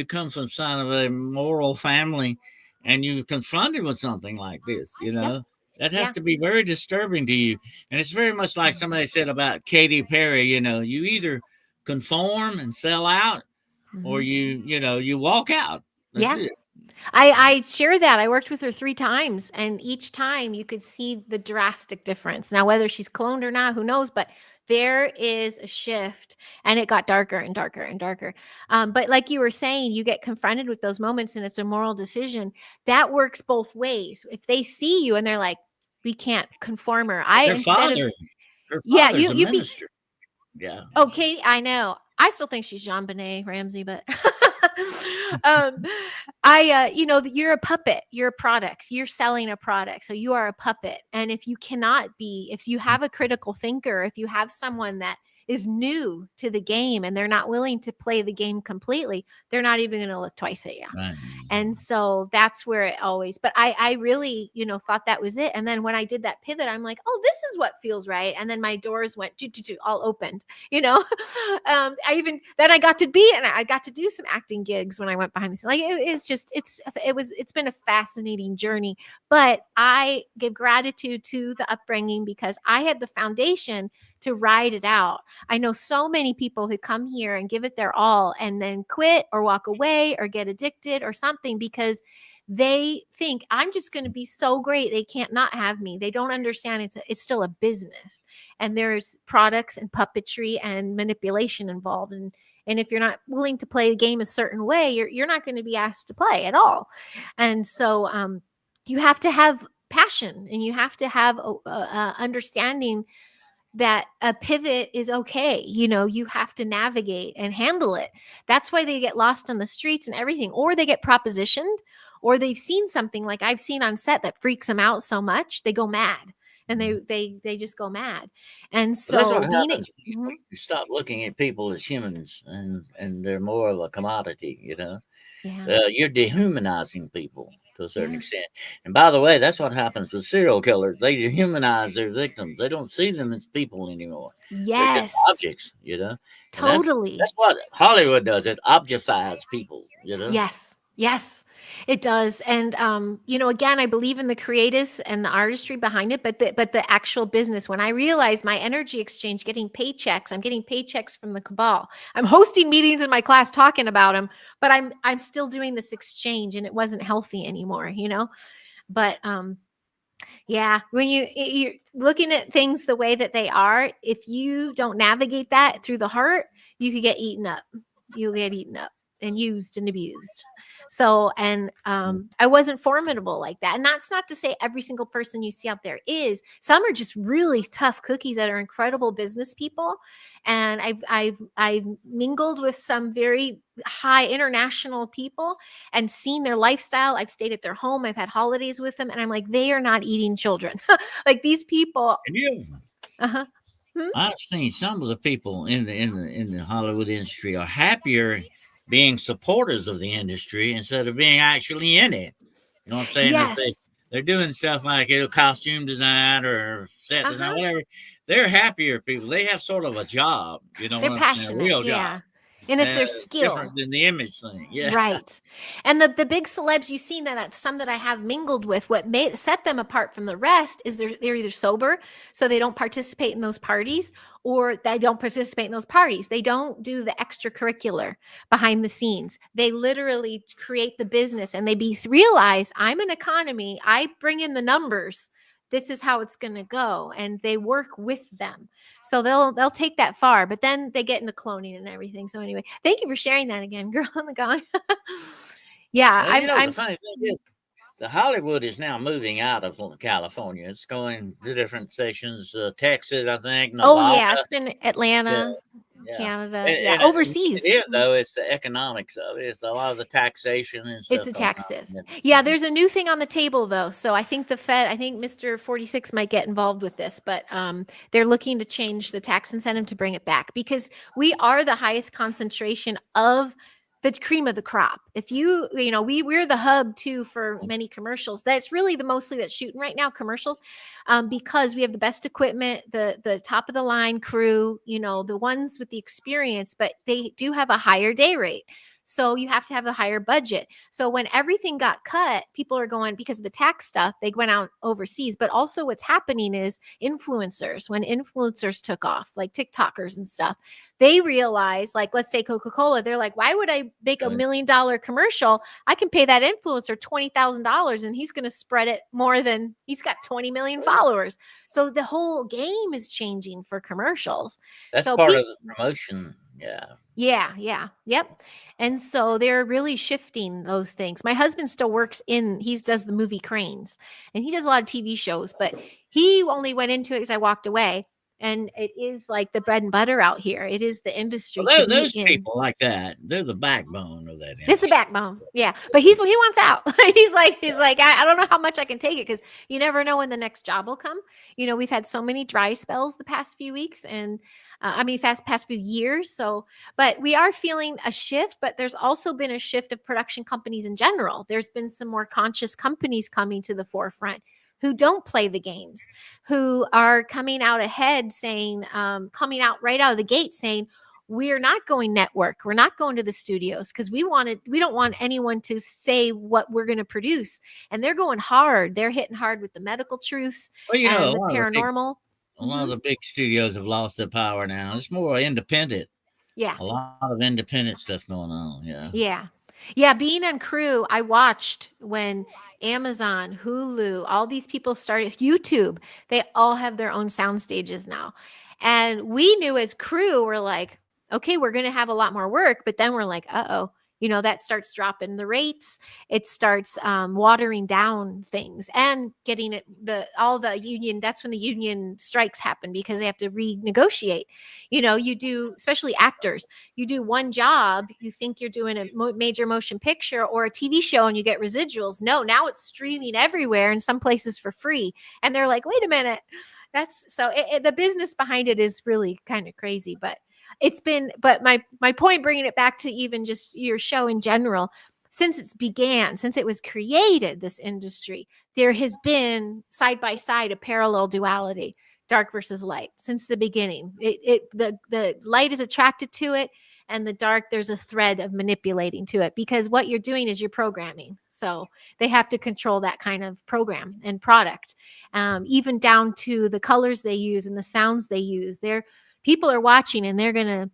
Speaker 1: come from son of a moral family, and you confronted with something like this,
Speaker 2: Yep.
Speaker 1: that has
Speaker 2: Yeah.
Speaker 1: to be very disturbing to you. And it's very much like somebody said about Katy Perry, you either conform and sell out, or
Speaker 2: Hmm.
Speaker 1: you walk out. That's
Speaker 2: Yeah.
Speaker 1: it.
Speaker 2: I share that. I worked with her 3 times, and each time you could see the drastic difference. Now, whether she's cloned or not, who knows? But there is a shift, and it got darker and darker and darker. But like you were saying, you get confronted with those moments, and it's a moral decision. That works both ways. If they see you and they're like, "We can't conform her," I
Speaker 1: Her
Speaker 2: instead of
Speaker 1: father, her
Speaker 2: yeah,
Speaker 1: father's a
Speaker 2: you be
Speaker 1: minister. Yeah.
Speaker 2: okay, I know. I still think she's Jean Benet Ramsey, but um, you're a puppet. You're a product. You're selling a product, so you are a puppet. And if you have a critical thinker, if you have someone that is new to the game and they're not willing to play the game completely, they're not even going to look twice at you.
Speaker 1: Right.
Speaker 2: And so that's where it always, but I really, thought that was it. And then when I did that pivot, I'm like, oh, this is what feels right. And then my doors went all opened, you know. Then I got to be, and I got to do some acting gigs when I went behind the scenes. Like it's been a fascinating journey, but I give gratitude to the upbringing because I had the foundation to ride it out. I know so many people who come here and give it their all and then quit or walk away or get addicted or something because they think I'm just going to be so great they can't not have me. They don't understand it's still a business, and there's products and puppetry and manipulation involved, and if you're not willing to play the game a certain way, you're not going to be asked to play at all. And so you have to have passion, and you have to have a understanding that a pivot is okay. You have to navigate and handle it. That's why they get lost on the streets and everything, or they get propositioned, or they've seen something like I've seen on set that freaks them out so much they go mad, and they just go mad. And
Speaker 1: Well, that's what
Speaker 2: so
Speaker 1: happens.
Speaker 2: Mhm.
Speaker 1: You stop looking at people as humans, and they're more of a commodity.
Speaker 2: Yeah,
Speaker 1: You're dehumanizing people to a certain
Speaker 2: yeah,
Speaker 1: extent. And by the way, that's what happens with serial killers. They dehumanize their victims. They don't see them as people anymore. They're just
Speaker 2: yes,
Speaker 1: objects. And that's
Speaker 2: totally.
Speaker 1: what Hollywood does. It objectifies people.
Speaker 2: Yes. Yes, it does. And again, I believe in the creatives and the artistry behind it, but the actual business. When I realized my energy exchange, I'm getting paychecks from the cabal. I'm hosting meetings in my class talking about them, but I'm still doing this exchange, and it wasn't healthy anymore. But yeah, when you're looking at things the way that they are, if you don't navigate that through the heart, you could get eaten up. You'll get eaten up and used and abused. So, and I wasn't formidable like that. And that's not to say every single person you see out there is. Some are just really tough cookies that are incredible business people. And I've mingled with some very high international people and seen their lifestyle. I've stayed at their home. I've had holidays with them, and I'm like, they are not eating children. Like these people.
Speaker 1: And you,
Speaker 2: Uh-huh. Hmm?
Speaker 1: I've seen some of the people in the Hollywood industry are happier being supporters of the industry instead of being actually in it. You know what I'm saying? That
Speaker 2: Yes.
Speaker 1: they're doing stuff like costume design or set design,
Speaker 2: Uh-huh.
Speaker 1: whatever. They're happier people. They have sort of a job. You know
Speaker 2: They're
Speaker 1: what I'm saying? A
Speaker 2: passionate.
Speaker 1: real job.
Speaker 2: Yeah. And it's their
Speaker 1: Different
Speaker 2: skill.
Speaker 1: than the image thing. Yeah.
Speaker 2: Right. And the big celebs you've seen that some that I have mingled with, what made set them apart from the rest is they're either sober, so they don't participate in those parties, or they don't participate in those parties. They don't do the extracurricular behind the scenes. They literally create the business, and realize I'm an economy. I bring in the numbers. This is how it's going to go, and they work with them. So they'll take that far, but then they get into cloning and everything. So anyway, thank you for sharing that again, girl on the gong. Yeah,
Speaker 1: Well, the funny thing is, the Hollywood is now moving out of California. It's going to different sections, Texas, I think,
Speaker 2: oh yeah,
Speaker 1: Nevada.
Speaker 2: it's been
Speaker 1: Yeah,
Speaker 2: Atlanta,
Speaker 1: yeah.
Speaker 2: Canada, yeah,
Speaker 1: And it
Speaker 2: overseas.
Speaker 1: is though. It's the economics of it. It's a lot of the taxation and
Speaker 2: It's
Speaker 1: stuff
Speaker 2: the
Speaker 1: going on.
Speaker 2: taxes.
Speaker 1: Yeah.
Speaker 2: Yeah, there's a new thing on the table though. So I think Mr. 46 might get involved with this, but they're looking to change the tax incentive to bring it back because we are the highest concentration of the cream of the crop. If we're the hub too for many commercials. That's really the mostly that's shooting right now, commercials, because we have the best equipment, the top of the line crew, the ones with the experience, but they do have a higher day rate. So you have to have a higher budget. So when everything got cut, people are going, because of the tax stuff, they went out overseas. But also what's happening is influencers, when influencers took off, like TikTokers and stuff, they realize, like, let's say Coca-Cola, they're like, why would I make $1 million commercial? I can pay that influencer $20,000 and he's going to spread it more than, he's got 20 million followers. So the whole game is changing for commercials.
Speaker 1: That's
Speaker 2: So
Speaker 1: part
Speaker 2: people,
Speaker 1: of the promotion. Yeah.
Speaker 2: yeah, yep. And so they're really shifting those things. My husband still works he does the movie Cranes, and he does a lot of TV shows, but he only went into it because I walked away. And it is like the bread and butter out here. It is the industry to
Speaker 1: Well,
Speaker 2: be
Speaker 1: those
Speaker 2: in.
Speaker 1: people like that, they're the backbone of that
Speaker 2: It's the
Speaker 1: industry.
Speaker 2: backbone. Yeah. But he wants out. he's like, I don't know how much I can take it, because you never know when the next job will come. We've had so many dry spells the past few weeks, and past few years. So, but we are feeling a shift, but there's also been a shift of production companies in general. There's been some more conscious companies coming to the forefront who don't play the games, who are coming out ahead saying, coming out right out of the gate saying, we're not going network. We're not going to the studios because we don't want anyone to say what we're going to produce. And they're going hard. They're hitting hard with the medical truths
Speaker 1: Well,
Speaker 2: and the paranormal.
Speaker 1: a lot of the big studios have lost their power now. It's more independent.
Speaker 2: Yeah.
Speaker 1: A lot of independent stuff going on. Yeah.
Speaker 2: Yeah. Yeah. Being on crew, I watched when Amazon, Hulu, all these people started YouTube. They all have their own sound stages now. And we knew as crew, we're like, okay, we're going to have a lot more work. But then we're like, uh-oh, that starts dropping the rates. It starts watering down things and getting it, all the union. That's when the union strikes happen, because they have to renegotiate. You do, especially actors, you do one job, you think you're doing a major motion picture or a TV show and you get residuals. No, now it's streaming everywhere, in some places for free. And they're like, wait a minute. That's so the business behind it is really kind of crazy. But but my point, bringing it back to even just your show in general, since it was created, this industry, there has been side by side a parallel duality, dark versus light, since the beginning. The light is attracted to it, and the dark, there's a thread of manipulating to it, because what you're doing is you're programming. So they have to control that kind of program and product, even down to the colors they use and the sounds they use. People are watching, and they're going to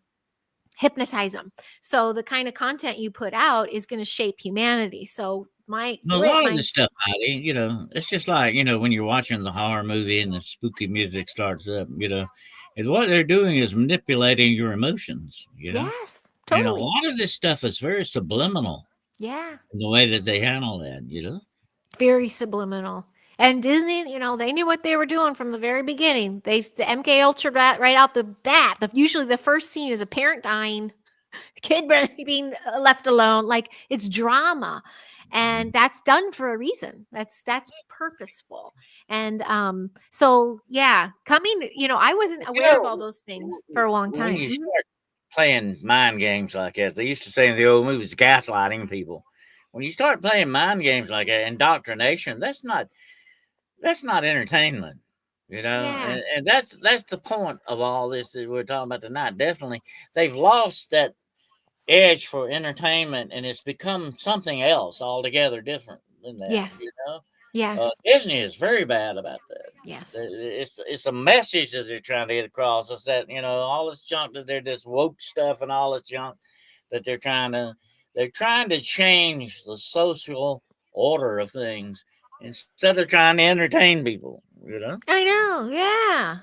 Speaker 2: hypnotize them. So the kind of content you put out is going to shape humanity. So
Speaker 1: A lot of the stuff, Heidi, it's just like, when you're watching the horror movie and the spooky music starts up, and what they're doing is manipulating your emotions.
Speaker 2: Yes,
Speaker 1: And a
Speaker 2: totally.
Speaker 1: lot of this stuff is very subliminal
Speaker 2: Yeah.
Speaker 1: in the way that they handle that.
Speaker 2: Very subliminal. And Disney, they knew what they were doing from the very beginning. The MK Ultra right out the bat. Usually the first scene is a parent dying, kid being left alone. Like, it's drama, and that's done for a reason. That's purposeful. And so yeah, I wasn't
Speaker 1: You
Speaker 2: aware of all
Speaker 1: know,
Speaker 2: those things for a long
Speaker 1: when
Speaker 2: time.
Speaker 1: you start playing mind games like that, they used to say in the old movies, gaslighting people. When you start playing mind games like that, indoctrination, that's not entertainment.
Speaker 2: Yeah.
Speaker 1: And that's the point of all this that we're talking about tonight. Definitely, they've lost that edge for entertainment, and it's become something else altogether different than that.
Speaker 2: Yes. Yes.
Speaker 1: Disney is very bad about that.
Speaker 2: Yes.
Speaker 1: It's a message that they're trying to get across. Is that all this junk that they're this woke stuff and all this junk that they're trying to change the social order of things instead of trying to entertain people.
Speaker 2: I know. Yeah.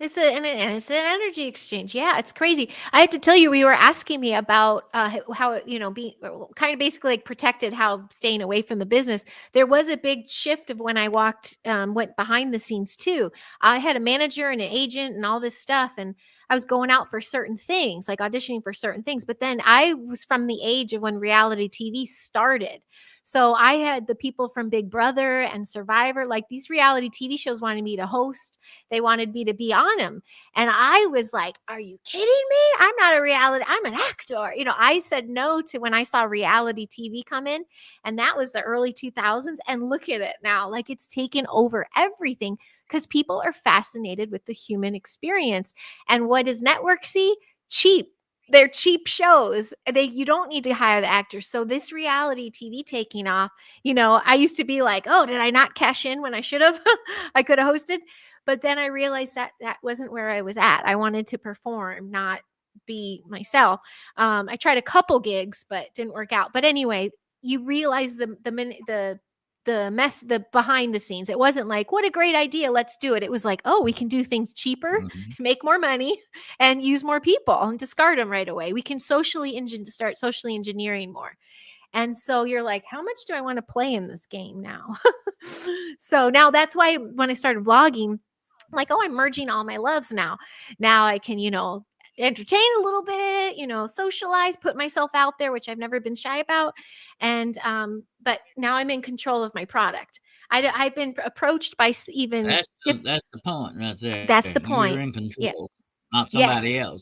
Speaker 2: It's an energy exchange. Yeah, it's crazy. I had to tell you, we were asking me about how being kind of basically like protected, how staying away from the business. There was a big shift of when I went behind the scenes too. I had a manager and an agent and all this stuff, and I was going out for certain things, like auditioning for certain things. But then I was from the age of when reality TV started. So I had the people from Big Brother and Survivor, like these reality TV shows, wanted me to host. They wanted me to be on them. And I was like, are you kidding me? I'm not a reality, I'm an actor. I said no to when I saw reality TV come in. And that was the early 2000s. And look at it now, like it's taken over everything, because people are fascinated with the human experience. And what does network see? Cheap. they're cheap shows. You don't need to hire the actors. So this reality TV taking off, I used to be like, oh, did I not cash in when I should have? I could have hosted. But then I realized that that wasn't where I was at. I wanted to perform, not be myself. I tried a couple gigs, but it didn't work out. But anyway, you realize the behind the scenes. It wasn't like, what a great idea, let's do it. It was like, oh, we can do things cheaper,
Speaker 1: Mhm.
Speaker 2: make more money, and use more people and discard them right away. We can start socially engineering more. And so you're like, how much do I want to play in this game now? So now that's why when I started vlogging, I'm like, oh, I'm merging all my loves now. Now I can, entertain a little bit, socialize, put myself out there, which I've never been shy about. And but now I'm in control of my product. I've been approached by even
Speaker 1: That's the point right there.
Speaker 2: that's the
Speaker 1: You're in
Speaker 2: point.
Speaker 1: control,
Speaker 2: Yeah.
Speaker 1: not somebody
Speaker 2: Yes.
Speaker 1: else.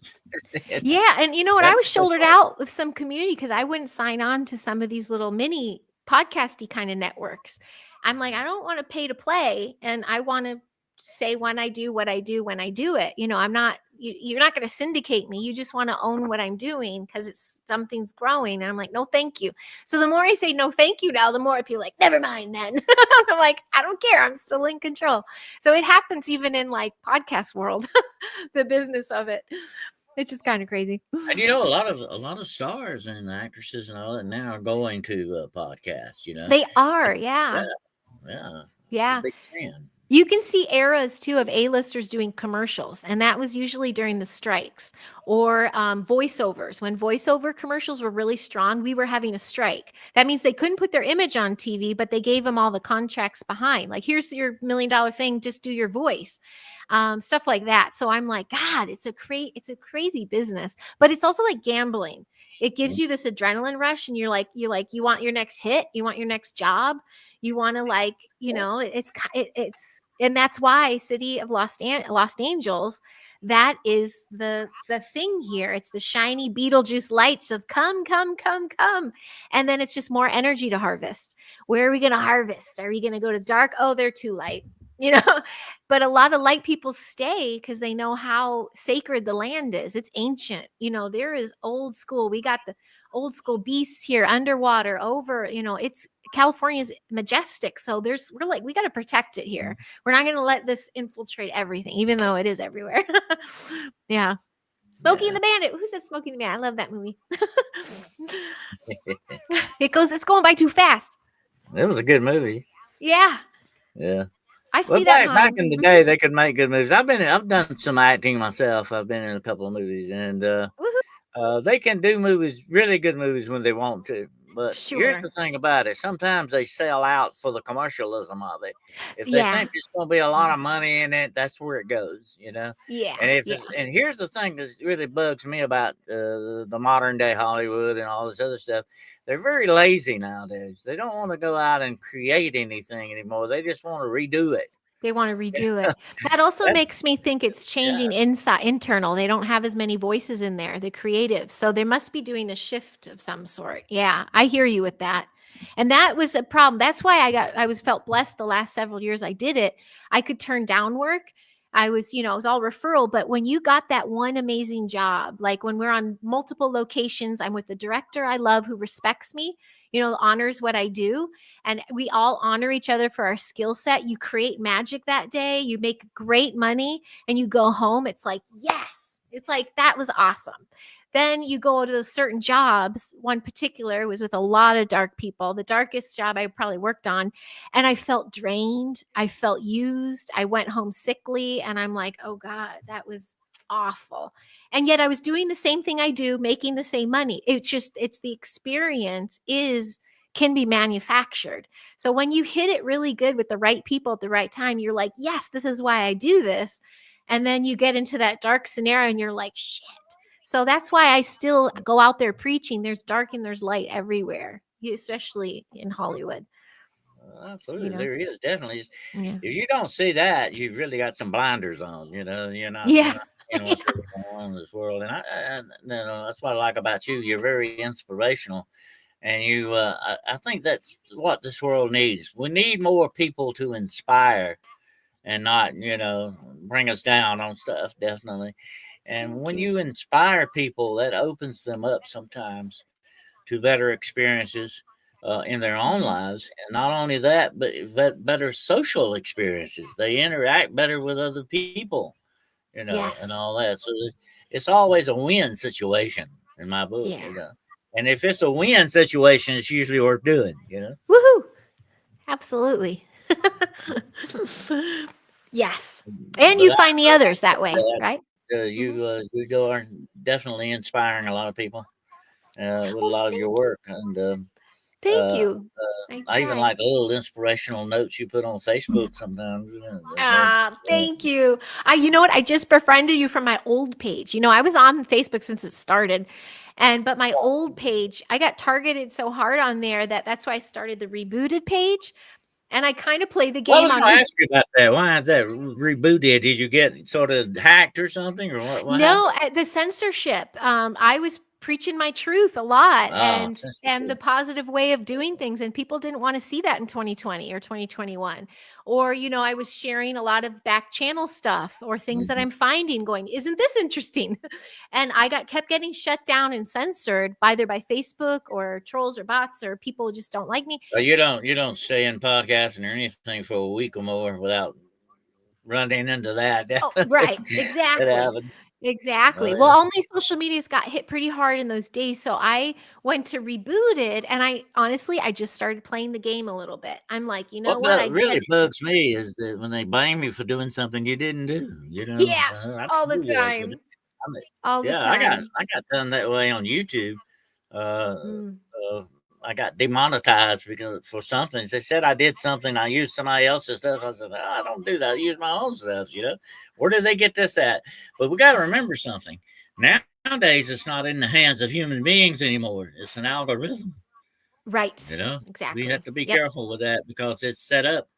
Speaker 2: Yeah, and you know what?
Speaker 1: That's
Speaker 2: I was
Speaker 1: the good
Speaker 2: shouldered
Speaker 1: part.
Speaker 2: out with some community because I wouldn't sign on to some of these little mini podcasty kind of networks. I'm like, I don't want to pay to play, and I want to say when I do what I do when I do it. I'm not. You're not going to syndicate me. You just want to own what I'm doing because it's something's growing, and I'm like, no, thank you. So the more I say no, thank you now, the more I feel like, never mind. Then I'm like, I don't care. I'm still in control. So it happens even in like podcast world, the business of it. It's just kind of crazy.
Speaker 1: And a lot of stars and actresses and all that now are going to podcasts.
Speaker 2: They are,
Speaker 1: Yeah,
Speaker 2: yeah.
Speaker 1: yeah, it's a
Speaker 2: Yeah.
Speaker 1: big trend.
Speaker 2: You can see eras too of A-listers doing commercials, and that was usually during the strikes or voiceovers. When voiceover commercials were really strong, we were having a strike. That means they couldn't put their image on TV, but they gave them all the contracts behind. Like, here's your $1 million thing, just do your voice, stuff like that. So I'm like, God, it's a crazy business, but it's also like gambling. It gives you this adrenaline rush, and you want your next hit, you want your next job, you want to and that's why City of Los Angeles, that is the thing here. It's the shiny Beetlejuice lights of come, come, come, come. And then it's just more energy to harvest. Where are we going to harvest? Are we going to go to dark? Oh, they're too light. You know, but a lot of light people stay because they know how sacred the land is. It's ancient. There is old school. We got the old school beasts here underwater over, it's California is majestic. So we got to protect it here. We're not going to let this infiltrate everything, even though it is everywhere. Yeah. Smokey and
Speaker 1: Yeah.
Speaker 2: the Bandit. Who said Smokey and the Bandit? I love that movie. It's going by too fast.
Speaker 1: It was a good movie.
Speaker 2: Yeah.
Speaker 1: Yeah.
Speaker 2: I
Speaker 1: Well,
Speaker 2: see that
Speaker 1: back
Speaker 2: model.
Speaker 1: in the day, they could make good movies. I've done some acting myself. I've been in a couple of movies, and
Speaker 2: Woohoo.
Speaker 1: they can do movies, really good movies, when they want to. But here's the
Speaker 2: Sure.
Speaker 1: thing about it: sometimes they sell out for the commercialism of it. If they
Speaker 2: Yeah.
Speaker 1: think there's going to be a lot
Speaker 2: Yeah.
Speaker 1: of money in it, that's where it goes.
Speaker 2: Yeah. Yeah.
Speaker 1: And here's the thing that really bugs me about the modern day Hollywood and all this other stuff: they're very lazy nowadays. They don't want to go out and create anything anymore. They just want to redo it.
Speaker 2: They want to redo it. That also
Speaker 1: That's
Speaker 2: makes me think it's changing
Speaker 1: yeah.
Speaker 2: internal. They don't have as many voices in there, the creative. So they must be doing a shift of some sort. Yeah, I hear you with that. And that was a problem. That's why I was felt blessed the last several years I did it. I could turn down work. It was all referral, but when you got that one amazing job, like when we're on multiple locations, I'm with the director I love who respects me, honors what I do, and we all honor each other for our skill set. You create magic that day, you make great money, and you go home. It's like, yes, it's like that was awesome. Then you go to those certain jobs. One particular was with a lot of dark people, the darkest job I probably worked on. And I felt drained. I felt used. I went home sickly. And I'm like, oh God, that was awful. And yet I was doing the same thing I do, making the same money. It's the experience can be manufactured. So when you hit it really good with the right people at the right time, you're like, yes, this is why I do this. And then you get into that dark scenario and you're like, shit. So that's why I still go out there preaching. There's dark and there's light everywhere, especially in Hollywood, you
Speaker 1: Absolutely,
Speaker 2: know?
Speaker 1: there is definitely.
Speaker 2: Yeah.
Speaker 1: If you don't see that, you've really got some blinders on. You're
Speaker 2: Yeah.
Speaker 1: not seeing what's really going on in this world. And that's what I like about you. You're very inspirational, and I think that's what this world needs. We need more people to inspire and not bring us down on stuff. Definitely. And
Speaker 2: Thank
Speaker 1: when
Speaker 2: you.
Speaker 1: you inspire people, that opens them up sometimes to better experiences in their own
Speaker 2: Mhm.
Speaker 1: lives. And not only that, but better social experiences. They interact better with other people, and
Speaker 2: Yes.
Speaker 1: all that. So it's always a win situation in my book.
Speaker 2: Yeah.
Speaker 1: And if it's a win situation, it's usually worth doing.
Speaker 2: Woohoo. Absolutely. Yes. And
Speaker 1: But
Speaker 2: you
Speaker 1: I
Speaker 2: find the others that way,
Speaker 1: that
Speaker 2: right? Mhm.
Speaker 1: you are definitely inspiring a lot of people with a
Speaker 2: Well,
Speaker 1: lot of your work, and
Speaker 2: thank
Speaker 1: uh,
Speaker 2: you. I
Speaker 1: I even
Speaker 2: try.
Speaker 1: like the little inspirational notes you put on Facebook sometimes.
Speaker 2: Ah, thank you. You know what? I just befriended you from my old page. I was on Facebook since it started. But my old page, I got targeted so hard on there that's why I started the rebooted page. And I kind of play the
Speaker 1: Well, I
Speaker 2: game
Speaker 1: was
Speaker 2: on
Speaker 1: going to ask you about that. Why is that rebooted? Did you get sort of hacked or something, or what? What happened?
Speaker 2: No, the censorship. I was preaching my truth a lot
Speaker 1: Oh,
Speaker 2: and the
Speaker 1: sensitive.
Speaker 2: positive way of doing things, and people didn't want to see that in 2020 or 2021. Or, I was sharing a lot of back channel stuff or things that
Speaker 1: Mhm.
Speaker 2: I'm finding going, isn't this interesting? And I got kept getting shut down and censored either by Facebook or trolls or bots or people just don't like me.
Speaker 1: You don't stay in podcasting or anything for a week or more without running into that.
Speaker 2: Oh, right.
Speaker 1: It
Speaker 2: Exactly.
Speaker 1: happens. Oh
Speaker 2: Exactly. Well,
Speaker 1: yeah.
Speaker 2: all my social medias got hit pretty hard in those days. So I went to reboot it. And I just started playing the game a little bit. I'm like, you know
Speaker 1: What
Speaker 2: what? I get
Speaker 1: really
Speaker 2: it.
Speaker 1: bugs me is that when they blame you for doing something you didn't do.
Speaker 2: Yeah.
Speaker 1: I
Speaker 2: All
Speaker 1: didn't
Speaker 2: the
Speaker 1: do that.
Speaker 2: time.
Speaker 1: I mean,
Speaker 2: All the
Speaker 1: yeah,
Speaker 2: time.
Speaker 1: I got done that way on YouTube. Uh,
Speaker 2: Mm.
Speaker 1: I got demonetized because for something. They said I did something. I used somebody else's stuff. I said, I don't do that. I use my own stuff. Where did they get this at? But we got to remember something. Nowadays, it's not in the hands of human beings anymore. It's an algorithm. You
Speaker 2: Right.
Speaker 1: know, we have
Speaker 2: Exactly.
Speaker 1: to be
Speaker 2: Yep.
Speaker 1: careful with that because it's set up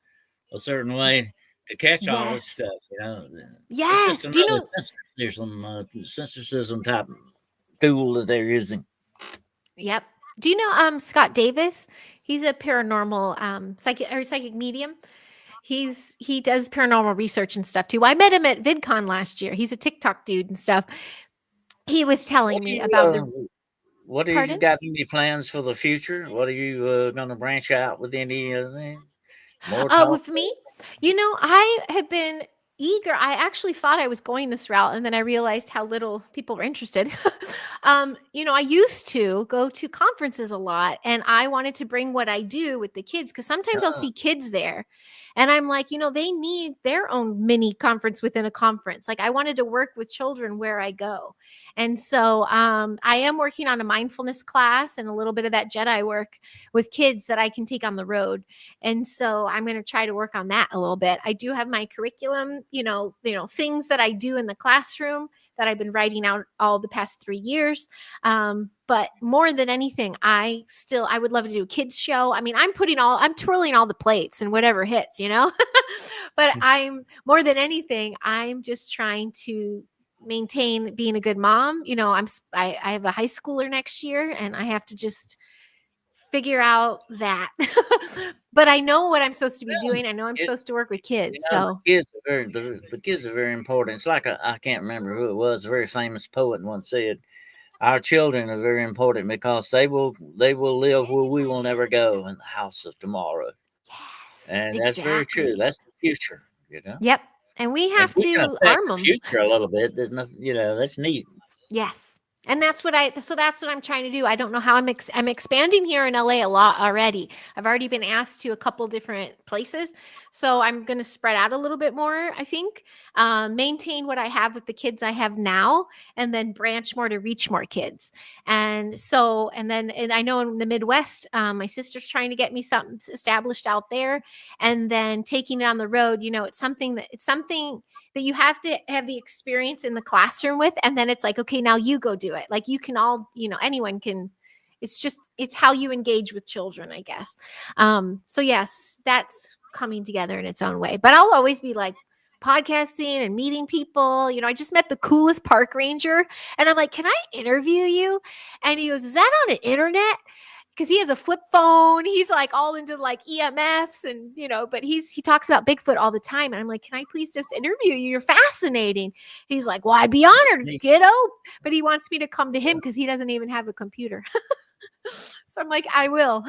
Speaker 1: a certain way to catch all this
Speaker 2: Yes.
Speaker 1: stuff. It's just
Speaker 2: Yes. Do you
Speaker 1: another
Speaker 2: know?
Speaker 1: censorship type tool that they're using.
Speaker 2: Yep. Do you know Scott Davis? He's a paranormal psychic medium. He does paranormal research and stuff too. I met him at VidCon last year. He's a TikTok dude and stuff. He was
Speaker 1: What
Speaker 2: telling
Speaker 1: do
Speaker 2: me
Speaker 1: you
Speaker 2: about the
Speaker 1: What do you
Speaker 2: pardon?
Speaker 1: got any plans for the future? What are you going to branch out with any more talk?
Speaker 2: With me, I have been eager. I actually thought I was going this route, and then I realized how little people were interested. I used to go to conferences a lot, and I wanted to bring what I do with the kids because sometimes I'll
Speaker 1: Uh,
Speaker 2: see kids there, and I'm like, they need their own mini conference within a conference. Like I wanted to work with children where I go, and so I am working on a mindfulness class and a little bit of that Jedi work with kids that I can take on the road, and so I'm going to try to work on that a little bit. I do have my curriculum, things that I do in the classroom that I've been writing out all the past 3 years. But more than anything, I would love to do a kids show. I mean, I'm twirling all the plates and whatever hits. But I'm more than anything, I'm just trying to maintain being a good mom. I have a high schooler next year and I have to just figure out that. But I know what I'm supposed to be
Speaker 1: well,
Speaker 2: doing. I know I'm
Speaker 1: it,
Speaker 2: supposed to work with kids.
Speaker 1: the
Speaker 2: So,
Speaker 1: kids are the kids are very important. It's like I can't remember who it was. A very famous poet once said, "Our children are very important because they will live where we will never go in the house of tomorrow."
Speaker 2: yes,
Speaker 1: And that's very true.
Speaker 2: exactly.
Speaker 1: That's the future.
Speaker 2: Yep. And we
Speaker 1: If
Speaker 2: have
Speaker 1: we can
Speaker 2: to
Speaker 1: affect
Speaker 2: arm
Speaker 1: the
Speaker 2: them.
Speaker 1: future a little bit, there's nothing. That's neat.
Speaker 2: Yes. And that's what I'm trying to do. I don't know how I'm expanding here in LA a lot already. I've already been asked to a couple different places. So I'm going to spread out a little bit more, I think. Maintain what I have with the kids I have now and then branch more to reach more kids. And I know in the Midwest, my sister's trying to get me something established out there and then taking it on the road, it's something that you have to have the experience in the classroom with, and then it's like, okay, now you go do it. Like you can all, anyone can. It's how you engage with children, I guess. So yes, that's coming together in its own way, but I'll always be like podcasting and meeting people. I just met the coolest park ranger and I'm like, can I interview you? And he goes, is that on the internet? because he has a flip phone. He's like all into like EMFs and but he talks about Bigfoot all the time. And I'm like, can I please just interview you? You're fascinating. He's like, well, I'd be honored,
Speaker 1: Me.
Speaker 2: kiddo. But he wants me to come to him because he doesn't even have a computer. So I'm like, I will.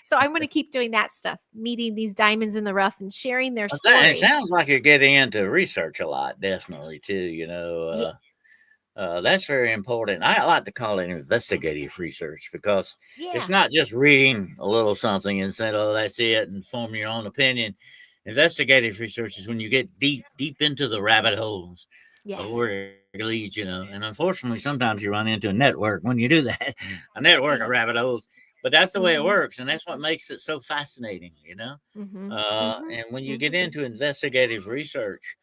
Speaker 2: So I'm going to keep doing that stuff, meeting these diamonds in the rough and sharing their
Speaker 1: It
Speaker 2: story.
Speaker 1: sounds like you're getting into research a lot, definitely too.
Speaker 2: Yeah.
Speaker 1: That's very important. I like to call it investigative research because it's
Speaker 2: Yeah.
Speaker 1: not just reading a little something and saying, "Oh, that's it," and form your own opinion. Investigative research is when you get deep into the rabbit holes of
Speaker 2: Yes.
Speaker 1: where it leads. And unfortunately, sometimes you run into a network when you do that, a network of
Speaker 2: Yeah.
Speaker 1: rabbit holes. But that's the way it
Speaker 2: Mm-hmm.
Speaker 1: works, and that's what makes it so fascinating.
Speaker 2: Mm-hmm. Mm-hmm.
Speaker 1: And when you get
Speaker 2: Mm-hmm.
Speaker 1: into investigative research,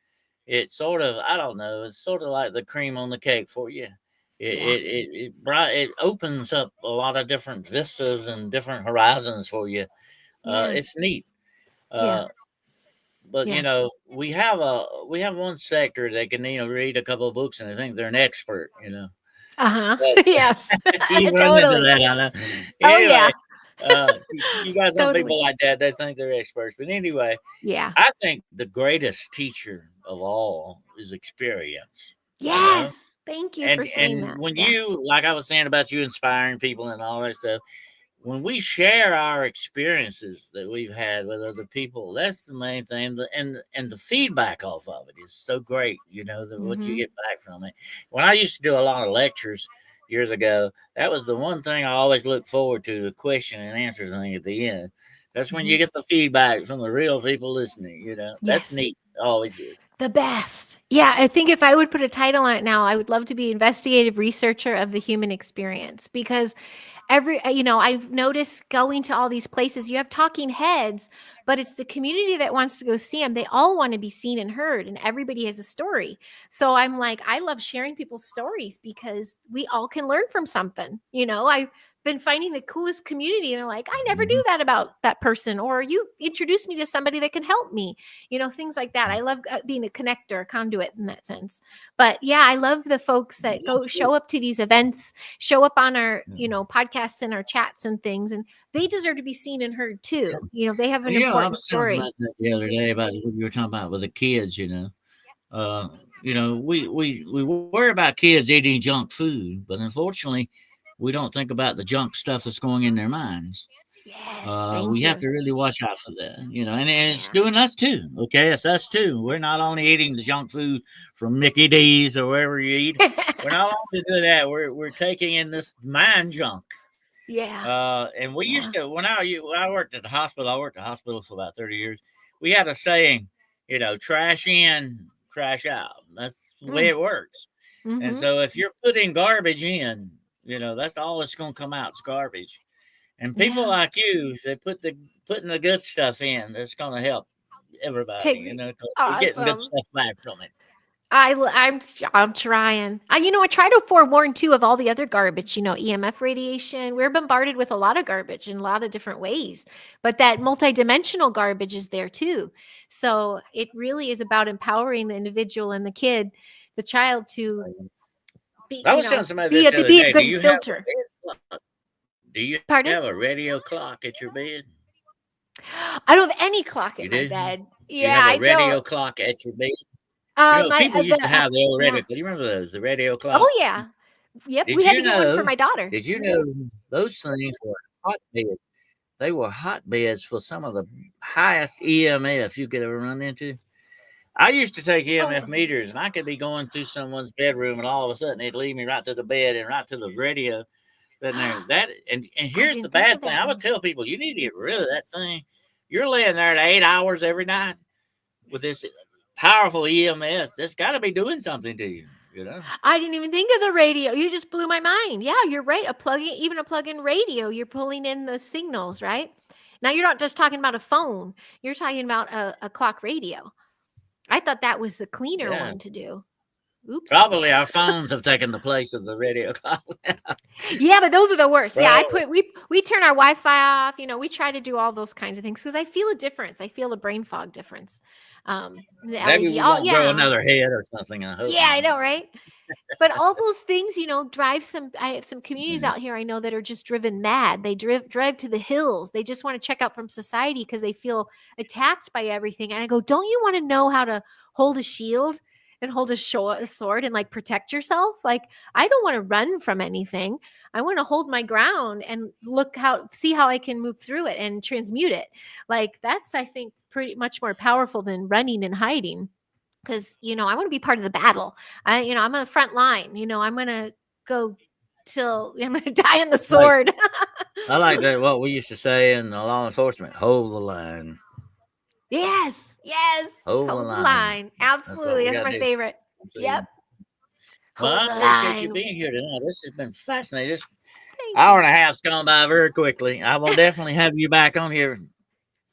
Speaker 1: it's sort of, I don't know, it's sort of like the cream on the cake for you.
Speaker 2: Yeah.
Speaker 1: It opens up a lot of different vistas and different horizons for you.
Speaker 2: Yeah.
Speaker 1: It's neat.
Speaker 2: Yeah.
Speaker 1: Uh, but
Speaker 2: Yeah.
Speaker 1: we have one sector that can read a couple of books and they think they're an expert.
Speaker 2: Uh-huh.
Speaker 1: But
Speaker 2: Yes.
Speaker 1: you run into
Speaker 2: Totally.
Speaker 1: that, I know.
Speaker 2: Oh yeah.
Speaker 1: Anyway, you got some
Speaker 2: Totally.
Speaker 1: people like that. They think they're experts. But anyway,
Speaker 2: Yeah.
Speaker 1: I think the greatest teacher of all is experience. You know,
Speaker 2: Yes. Thank you for saying
Speaker 1: and
Speaker 2: that.
Speaker 1: when
Speaker 2: Yeah.
Speaker 1: you, like I was saying about you inspiring people and all that stuff, when we share our experiences that we've had with other people, that's the main thing. And the feedback off of it is so great. What you
Speaker 2: Mm-hmm.
Speaker 1: get back from it. When I used to do a lot of lectures years ago, that was the one thing I always looked forward to, the question and answer thing at the end. That's when
Speaker 2: Mm-hmm.
Speaker 1: you get the feedback from the real people listening. That's
Speaker 2: Yes.
Speaker 1: neat. Always is.
Speaker 2: The best. Yeah, I think if I would put a title on it now, I would love to be investigative researcher of the human experience because I've noticed going to all these places, you have talking heads, but it's the community that wants to go see them. They all want to be seen and heard, and everybody has a story. So I'm like, I love sharing people's stories because we all can learn from something. I've been finding the coolest community, and they're like, I never knew
Speaker 1: Mhm.
Speaker 2: that about that person, or you introduced me to somebody that can help me, things like that. I love being a connector, a conduit in that sense. But yeah, I love the folks that go show
Speaker 1: Absolutely.
Speaker 2: up to these events, show up on our,
Speaker 1: Yeah.
Speaker 2: podcasts and our chats and things, and they deserve to be seen and heard too. They have an
Speaker 1: I
Speaker 2: important
Speaker 1: was talking
Speaker 2: story.
Speaker 1: about that the other day about what you were talking about with the kids. Uh, we worry about kids eating junk food, but unfortunately, we don't think about the junk stuff that's going in their minds.
Speaker 2: Yes,
Speaker 1: We
Speaker 2: thank
Speaker 1: have
Speaker 2: you.
Speaker 1: to really watch out for that, and it's
Speaker 2: Yeah.
Speaker 1: doing us too. Okay, it's us too. We're not only eating the junk food from Mickey D's or wherever you eat. We're not only doing that. We're taking in this mind junk.
Speaker 2: Yeah.
Speaker 1: And we used
Speaker 2: Yeah.
Speaker 1: to when I worked at the hospital. I worked at the hospital for about 30 years. We had a saying, trash in, trash out. That's the way
Speaker 2: Mm.
Speaker 1: it works. And
Speaker 2: Mm-hmm.
Speaker 1: so if you're putting garbage in, that's all that's going to come out. It's garbage. And people
Speaker 2: Yeah.
Speaker 1: like you, they putting the good stuff in. That's going to help everybody.
Speaker 2: Okay.
Speaker 1: 'Cause you're getting good
Speaker 2: Awesome.
Speaker 1: stuff back from it.
Speaker 2: I'm trying. I try to forewarn too of all the other garbage. EMF radiation. We're bombarded with a lot of garbage in a lot of different ways, but that multidimensional garbage is there too. So it really is about empowering the individual and the kid, the child, to be,
Speaker 1: I was telling somebody
Speaker 2: be
Speaker 1: this
Speaker 2: a
Speaker 1: the other
Speaker 2: be a
Speaker 1: day. Do
Speaker 2: good
Speaker 1: you have
Speaker 2: filter.
Speaker 1: do you have a
Speaker 2: Pardon?
Speaker 1: radio clock at your bed?
Speaker 2: I don't have any clock
Speaker 1: You
Speaker 2: at my
Speaker 1: do?
Speaker 2: bed.
Speaker 1: Do you
Speaker 2: Yeah,
Speaker 1: have a
Speaker 2: I don't.
Speaker 1: radio clock at your bed?
Speaker 2: My
Speaker 1: People used to have the old
Speaker 2: yeah.
Speaker 1: radio. Do you remember those? The radio
Speaker 2: Oh
Speaker 1: clocks.
Speaker 2: yeah. Yep.
Speaker 1: Did
Speaker 2: We had
Speaker 1: you
Speaker 2: to get one for
Speaker 1: know?
Speaker 2: my daughter.
Speaker 1: Did you know those things were hotbeds? They were hotbeds for some of the highest EMF you could ever run into. I used to take EMF
Speaker 2: Oh,
Speaker 1: meters, and I could be going through someone's bedroom, and all of a sudden it'd lead me right to the bed and right to the radio. Sitting there, and
Speaker 2: I
Speaker 1: here's the
Speaker 2: didn't think
Speaker 1: bad
Speaker 2: of
Speaker 1: thing.
Speaker 2: that
Speaker 1: I would
Speaker 2: one.
Speaker 1: tell people you need to get rid of that thing. You're laying there at 8 hours every night with this powerful EMS. That's got to be doing something to you.
Speaker 2: I didn't even think of the radio. You just blew my mind. Yeah, you're right. Even a plug-in radio, you're pulling in the signals, right? Now you're not just talking about a phone. You're talking about a clock radio. I thought that was the cleaner
Speaker 1: Yeah.
Speaker 2: one to do. Oops.
Speaker 1: Probably our phones have taken the place of the radio call.
Speaker 2: Yeah, but those are the worst. Yeah,
Speaker 1: Probably.
Speaker 2: we turn our Wi-Fi off. We try to do all those kinds of things because I feel a difference. I feel a brain fog difference. The
Speaker 1: Maybe
Speaker 2: LED.
Speaker 1: we
Speaker 2: Oh
Speaker 1: won't grow
Speaker 2: yeah,
Speaker 1: another head or something. I hope
Speaker 2: yeah, I
Speaker 1: not.
Speaker 2: know, right? But all those things, drive some. I have some communities
Speaker 1: Mm.
Speaker 2: out here I know that are just driven mad. They drive to the hills. They just want to check out from society because they feel attacked by everything. And I go, don't you want to know how to hold a shield and hold a sword and like protect yourself? Like I don't want to run from anything. I want to hold my ground and see how I can move through it and transmute it. Like that's I think pretty much more powerful than running and hiding because I want to be part of the battle. I'm on the front line. I'm gonna go till I'm gonna die on the
Speaker 1: Like
Speaker 2: sword.
Speaker 1: I like that. What we used to say in the law enforcement: hold the line,
Speaker 2: Yes, yes,
Speaker 1: hold the
Speaker 2: hold the
Speaker 1: line.
Speaker 2: line.
Speaker 1: That's what
Speaker 2: Absolutely,
Speaker 1: we
Speaker 2: that's
Speaker 1: got
Speaker 2: my
Speaker 1: to do.
Speaker 2: favorite. Yep,
Speaker 1: Absolutely. Well,
Speaker 2: hold
Speaker 1: I
Speaker 2: the
Speaker 1: appreciate you
Speaker 2: line.
Speaker 1: being here tonight. This has been fascinating. This
Speaker 2: Thank
Speaker 1: hour
Speaker 2: you,
Speaker 1: and a half's gone by very quickly. I will definitely have you back on here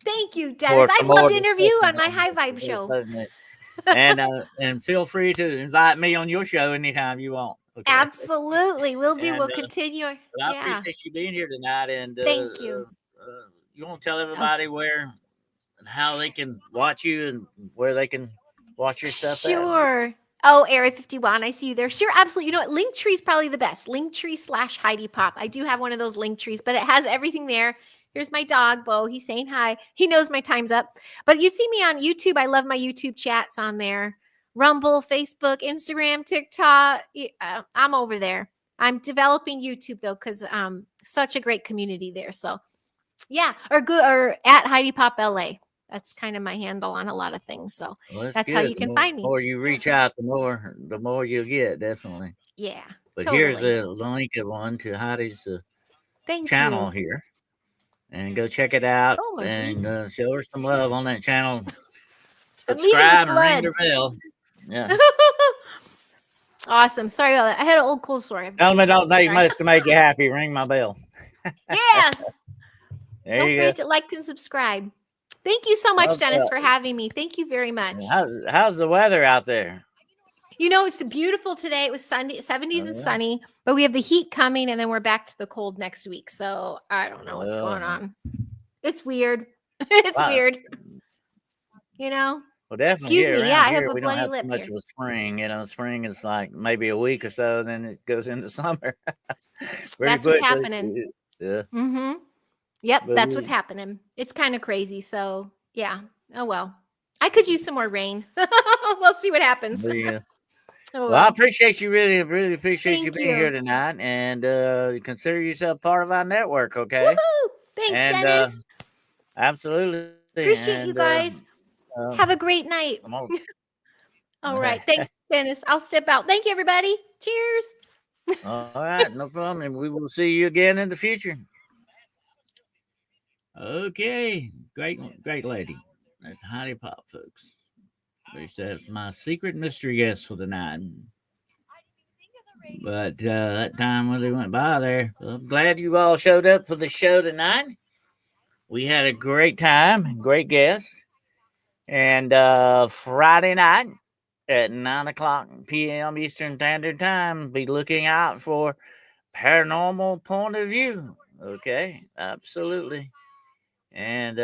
Speaker 2: thank you, Dennis.
Speaker 1: for
Speaker 2: I'd
Speaker 1: some
Speaker 2: love
Speaker 1: more
Speaker 2: to interview
Speaker 1: discussions
Speaker 2: on my
Speaker 1: on
Speaker 2: high
Speaker 1: this.
Speaker 2: vibe
Speaker 1: It was
Speaker 2: show.
Speaker 1: fascinating. And feel free to invite me on your show anytime you want. Okay.
Speaker 2: Absolutely, we'll do.
Speaker 1: And
Speaker 2: We'll continue.
Speaker 1: but I
Speaker 2: Yeah,
Speaker 1: appreciate you being here tonight. And
Speaker 2: thank you.
Speaker 1: you want to tell
Speaker 2: Oh,
Speaker 1: everybody where and how they can watch you and where they can watch your stuff at?
Speaker 2: sure. Oh, Area 51. I see you there. Sure, absolutely. You know what? Linktree is probably the best. Linktree/Heidi Popp. I do have one of those link trees, but it has everything there. Here's my dog, Bo. He's saying hi. He knows my time's up. But you see me on YouTube. I love my YouTube chats on there. Rumble, Facebook, Instagram, TikTok. I'm over there. I'm developing YouTube though, because such a great community there. So yeah, or at Heidi Pop LA. That's kind of my handle on a lot of things. So
Speaker 1: Well, that's
Speaker 2: that's how
Speaker 1: good.
Speaker 2: you
Speaker 1: The
Speaker 2: can
Speaker 1: more
Speaker 2: find
Speaker 1: you
Speaker 2: me.
Speaker 1: reach
Speaker 2: Yeah.
Speaker 1: out, the more you'll get, definitely.
Speaker 2: Yeah,
Speaker 1: But here's
Speaker 2: totally.
Speaker 1: the link of one to Heidi's
Speaker 2: Thank
Speaker 1: channel
Speaker 2: you.
Speaker 1: here, and go check it out
Speaker 2: Oh, my
Speaker 1: and
Speaker 2: baby.
Speaker 1: show her some love on that channel.
Speaker 2: I'm leading with
Speaker 1: Subscribe and ring
Speaker 2: blood.
Speaker 1: the bell. Yeah.
Speaker 2: Awesome. Sorry about that. I had an old cold sore.
Speaker 1: Tell me don't take
Speaker 2: Sorry.
Speaker 1: much to make you happy. Ring my bell.
Speaker 2: Yes.
Speaker 1: There
Speaker 2: Don't
Speaker 1: you go.
Speaker 2: forget to like and subscribe. Thank you so much,
Speaker 1: How's,
Speaker 2: Dennis, for having me. Thank you very
Speaker 1: uh,
Speaker 2: much.
Speaker 1: how's the weather out there?
Speaker 2: It's beautiful today. It was sunny, 70s and
Speaker 1: Oh,
Speaker 2: sunny, but we have the heat coming and then we're back to the cold next week. So I don't know what's going
Speaker 1: yeah.
Speaker 2: on. It's weird. It's
Speaker 1: Well,
Speaker 2: weird. You know?
Speaker 1: well, definitely
Speaker 2: Excuse
Speaker 1: here
Speaker 2: me. Yeah,
Speaker 1: around
Speaker 2: I have
Speaker 1: here
Speaker 2: a
Speaker 1: we don't
Speaker 2: bloody
Speaker 1: have too
Speaker 2: lip
Speaker 1: much
Speaker 2: here.
Speaker 1: of a spring. Spring is like maybe a week or so, then it goes into summer pretty
Speaker 2: That's what's
Speaker 1: quickly.
Speaker 2: happening.
Speaker 1: Yeah,
Speaker 2: Mhm. Yep,
Speaker 1: but
Speaker 2: that's what's happening. It's kind of crazy. So, yeah. Oh well. I could use some more rain. We'll see what happens.
Speaker 1: yeah.
Speaker 2: Oh
Speaker 1: Well, I
Speaker 2: well.
Speaker 1: appreciate you really appreciate you
Speaker 2: Thank
Speaker 1: being here
Speaker 2: you.
Speaker 1: tonight, and consider yourself part of our network, okay?
Speaker 2: Woohoo! Thanks,
Speaker 1: And
Speaker 2: Dennis.
Speaker 1: absolutely, and
Speaker 2: Appreciate you guys. Have a great night.
Speaker 1: I'm on.
Speaker 2: All right. Thanks, Dennis. I'll step out. Thank you, everybody. Cheers.
Speaker 1: All right, no problem, and we will see you again in the future. Okay, great lady. That's Heidi Pop, folks. That's my secret mystery guest for the night. But that time really went by there. Well, I'm glad you all showed up for the show tonight. We had a great time, great guests. And Friday night at 9 o'clock p.m. Eastern Standard Time, be looking out for Paranormal Point of View. Okay, absolutely. And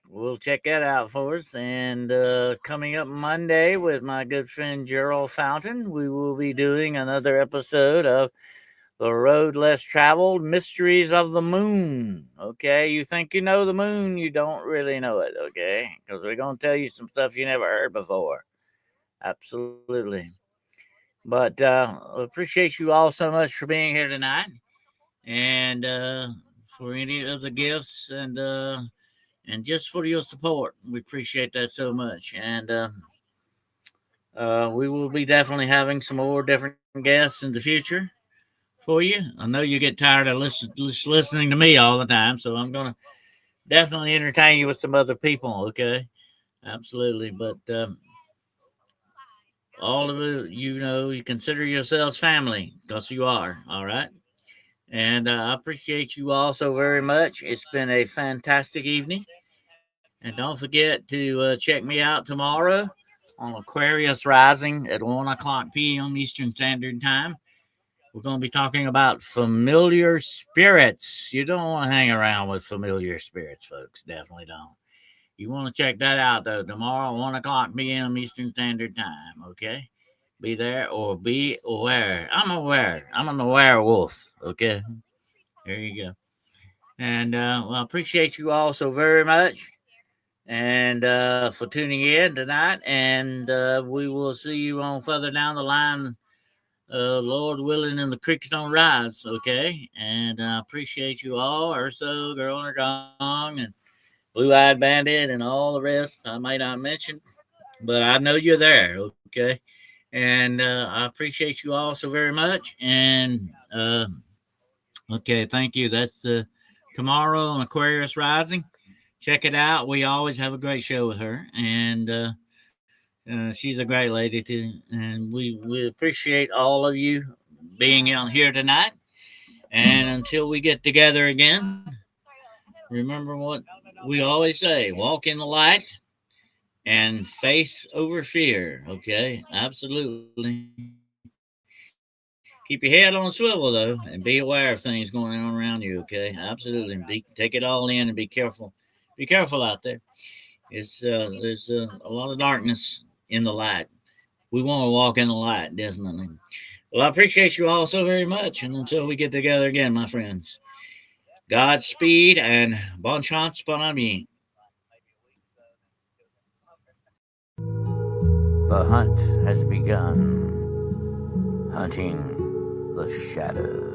Speaker 1: we'll check that out for us. And coming up Monday with my good friend Gerald Fountain, we will be doing another episode of The Road Less Traveled Mysteries of the Moon. Okay, you think you know the moon, you don't really know it. Okay, because we're going to tell you some stuff you never heard before. Absolutely. But appreciate you all so much for being here tonight. And for any of the gifts and just for your support. We appreciate that so much. And we will be definitely having some more different guests in the future for you. I know you get tired of listening to me all the time, so I'm going to definitely entertain you with some other people, okay? Absolutely. But all of it, you consider yourselves family because you are, all right? And I appreciate you all so very much. It's been a fantastic evening. And don't forget to check me out tomorrow on Aquarius Rising at 1 o'clock p.m. Eastern Standard Time. We're going to be talking about familiar spirits. You don't want to hang around with familiar spirits, folks. Definitely don't. You want to check that out, though, tomorrow, 1 o'clock p.m. Eastern Standard Time, okay? Be there or be aware. I'm aware. I'm an aware wolf, okay? There you go. And well, I appreciate you all so very much and for tuning in tonight. And we will see you on further down the line, Lord willing, and the creeks don't rise, okay? And I appreciate you all, Urso, Girl and Gong, and Blue Eyed Bandit, and all the rest I might not mention, but I know you're there, okay? And I appreciate you all so very much. And okay, thank you. That's tomorrow on Aquarius Rising. Check it out. We always have a great show with her, and she's a great lady too. And we appreciate all of you being on here tonight. And until we get together again, remember what we always say: walk in the light and faith over fear. Okay, absolutely. Keep your head on a swivel though, and be aware of things going on around you. Okay, absolutely. Take it all in and be careful. Be careful out there. There's a lot of darkness in the light. We want to walk in the light, definitely. Well, I appreciate you all so very much, and until we get together again, my friends, Godspeed and bon chance, bon ami. The hunt has begun. Hunting the shadows.